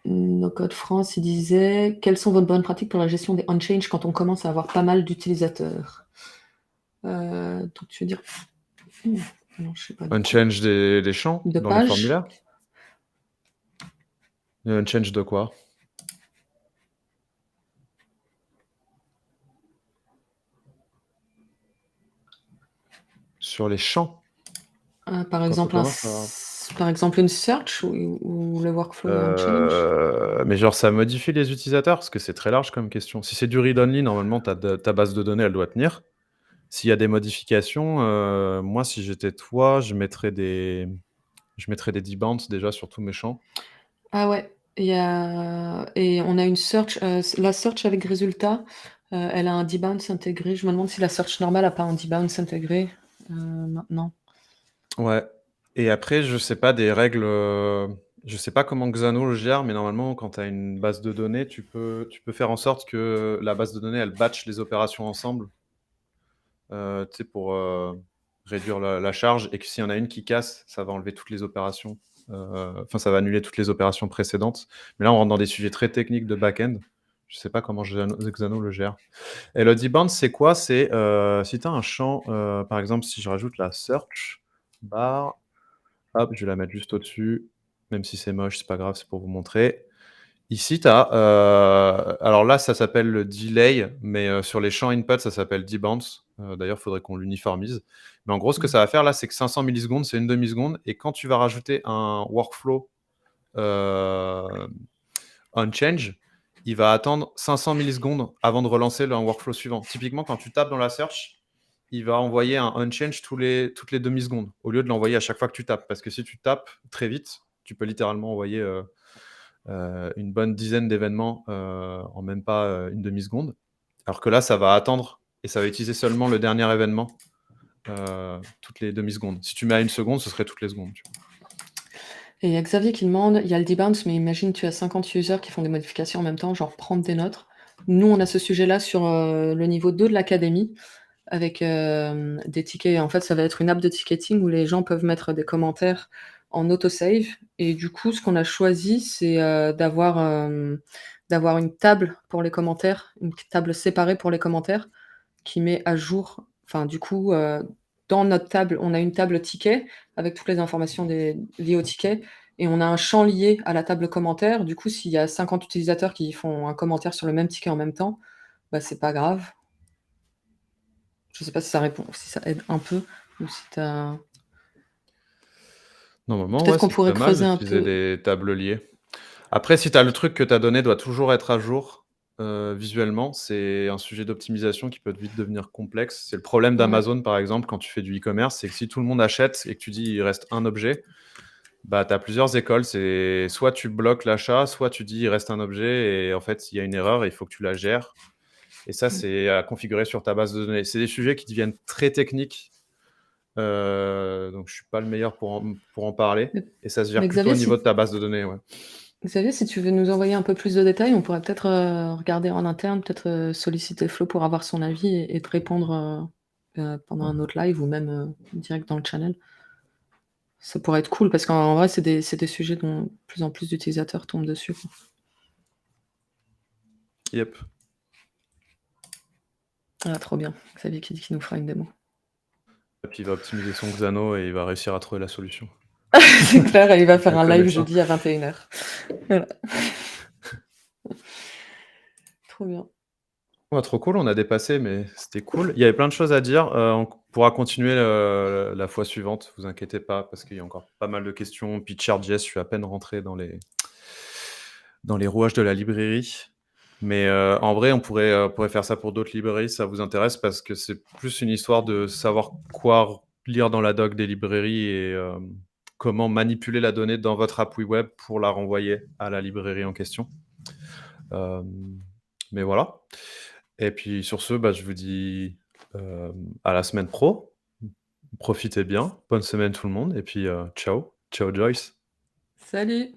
NoCode France, il disait: «Quelles sont vos bonnes pratiques pour la gestion des on-change quand on commence à avoir pas mal d'utilisateurs?» Donc tu veux dire non, je sais pas du coup. On-change des champs De dans les page? formulaires? Et on-change de quoi? Sur les champs, Par quand on exemple, commence à par exemple une search ou le workflow est un change? mais genre ça modifie les utilisateurs? Parce que c'est très large comme question. Si c'est du read only, normalement ta base de données, elle doit tenir. S'il y a des modifications, moi si j'étais toi, je mettrais des debounce déjà sur tous mes champs. Ah ouais, et on a une search, la search avec résultat, elle a un debounce intégré. Je me demande si la search normale a pas un debounce intégré, maintenant. Ouais, et après je sais pas des règles, je sais pas comment Xano le gère, mais normalement quand tu as une base de données, tu peux faire en sorte que la base de données, elle batch les opérations ensemble, tu sais pour, réduire la charge, et que s'il y en a une qui casse, ça va enlever toutes les opérations, enfin ça va annuler toutes les opérations précédentes. Mais là on rentre dans des sujets très techniques de back-end. Je sais pas comment Xano le gère. Et le debounce, c'est quoi? C'est, si tu as un champ, par exemple si je rajoute la search bar. Hop, je vais la mettre juste au-dessus, même si c'est moche, c'est pas grave, c'est pour vous montrer. Ici, tu as, alors là, ça s'appelle le delay, mais sur les champs input, ça s'appelle debounce. D'ailleurs, il faudrait qu'on l'uniformise. Mais en gros, ce que Mmh. ça va faire là, c'est que 500 millisecondes, c'est une demi-seconde. Et quand tu vas rajouter un workflow euh, on change, il va attendre 500 millisecondes avant de relancer un workflow suivant. Typiquement, quand tu tapes dans la search, il va envoyer un on-change toutes les demi-secondes, au lieu de l'envoyer à chaque fois que tu tapes. Parce que si tu tapes très vite, tu peux littéralement envoyer une bonne dizaine d'événements en même pas une demi-seconde. Alors que là, ça va attendre et ça va utiliser seulement le dernier événement toutes les demi-secondes. Si tu mets à une seconde, ce serait toutes les secondes. Et il y a Xavier qui demande, il y a le debounce, mais imagine tu as 50 users qui font des modifications en même temps, genre prendre des notes. Nous, on a ce sujet-là sur, le niveau 2 de l'académie avec, des tickets. En fait, ça va être une app de ticketing où les gens peuvent mettre des commentaires en autosave et du coup, ce qu'on a choisi, c'est, d'avoir une table pour les commentaires, une table séparée pour les commentaires qui met à jour enfin, du coup, dans notre table, on a une table ticket avec toutes les informations liées au ticket et on a un champ lié à la table commentaires. Du coup, s'il y a 50 utilisateurs qui font un commentaire sur le même ticket en même temps, bah, c'est pas grave. Je sais pas si ça répond si ça aide un peu ou si tu as Normalement, peut-être ouais, qu'on c'est pourrait pas mal creuser un d'utiliser peu. des tables liées. Après, si tu as le truc que ta donnée doit toujours être à jour visuellement, c'est un sujet d'optimisation qui peut vite devenir complexe. C'est le problème Ouais. d'Amazon, par exemple, quand tu fais du e-commerce, c'est que si tout le monde achète et que tu dis il reste un objet, bah, tu as plusieurs écoles. C'est soit tu bloques l'achat, soit tu dis il reste un objet et en fait, il y a une erreur et il faut que tu la gères. Et ça, Mmh. c'est à configurer sur ta base de données. C'est des sujets qui deviennent très techniques. Donc, je suis pas le meilleur pour en parler. Mais Et ça se gère mais plutôt Xavier, au niveau si de ta base de données. Ouais. Xavier, si tu veux nous envoyer un peu plus de détails, on pourrait peut-être, regarder en interne, peut-être, solliciter Flo pour avoir son avis et te répondre, pendant un autre live ou même, direct dans le channel. Ça pourrait être cool parce qu'en vrai, c'est des sujets dont de plus en plus d'utilisateurs tombent dessus, quoi. Yep. Ah, trop bien. Xavier qui dit qu'il nous fera une démo. Et puis il va optimiser son Xano et il va réussir à trouver la solution. C'est clair et il va faire Le un live connaissant. jeudi à 21h. Voilà. Trop bien. Ouais, trop cool, on a dépassé, mais c'était cool. Il y avait plein de choses à dire. On pourra continuer la fois suivante, vous inquiétez pas, parce qu'il y a encore pas mal de questions. Puis Chart.js, je suis à peine rentré dans les rouages de la librairie. Mais en vrai, on pourrait faire ça pour d'autres librairies, si ça vous intéresse, parce que c'est plus une histoire de savoir quoi lire dans la doc des librairies et comment manipuler la donnée dans votre appli web pour la renvoyer à la librairie en question. Euh, mais voilà. Et puis sur ce, bah, je vous dis à la semaine pro. Profitez bien. Bonne semaine tout le monde. Et puis ciao. Ciao Joyce. Salut!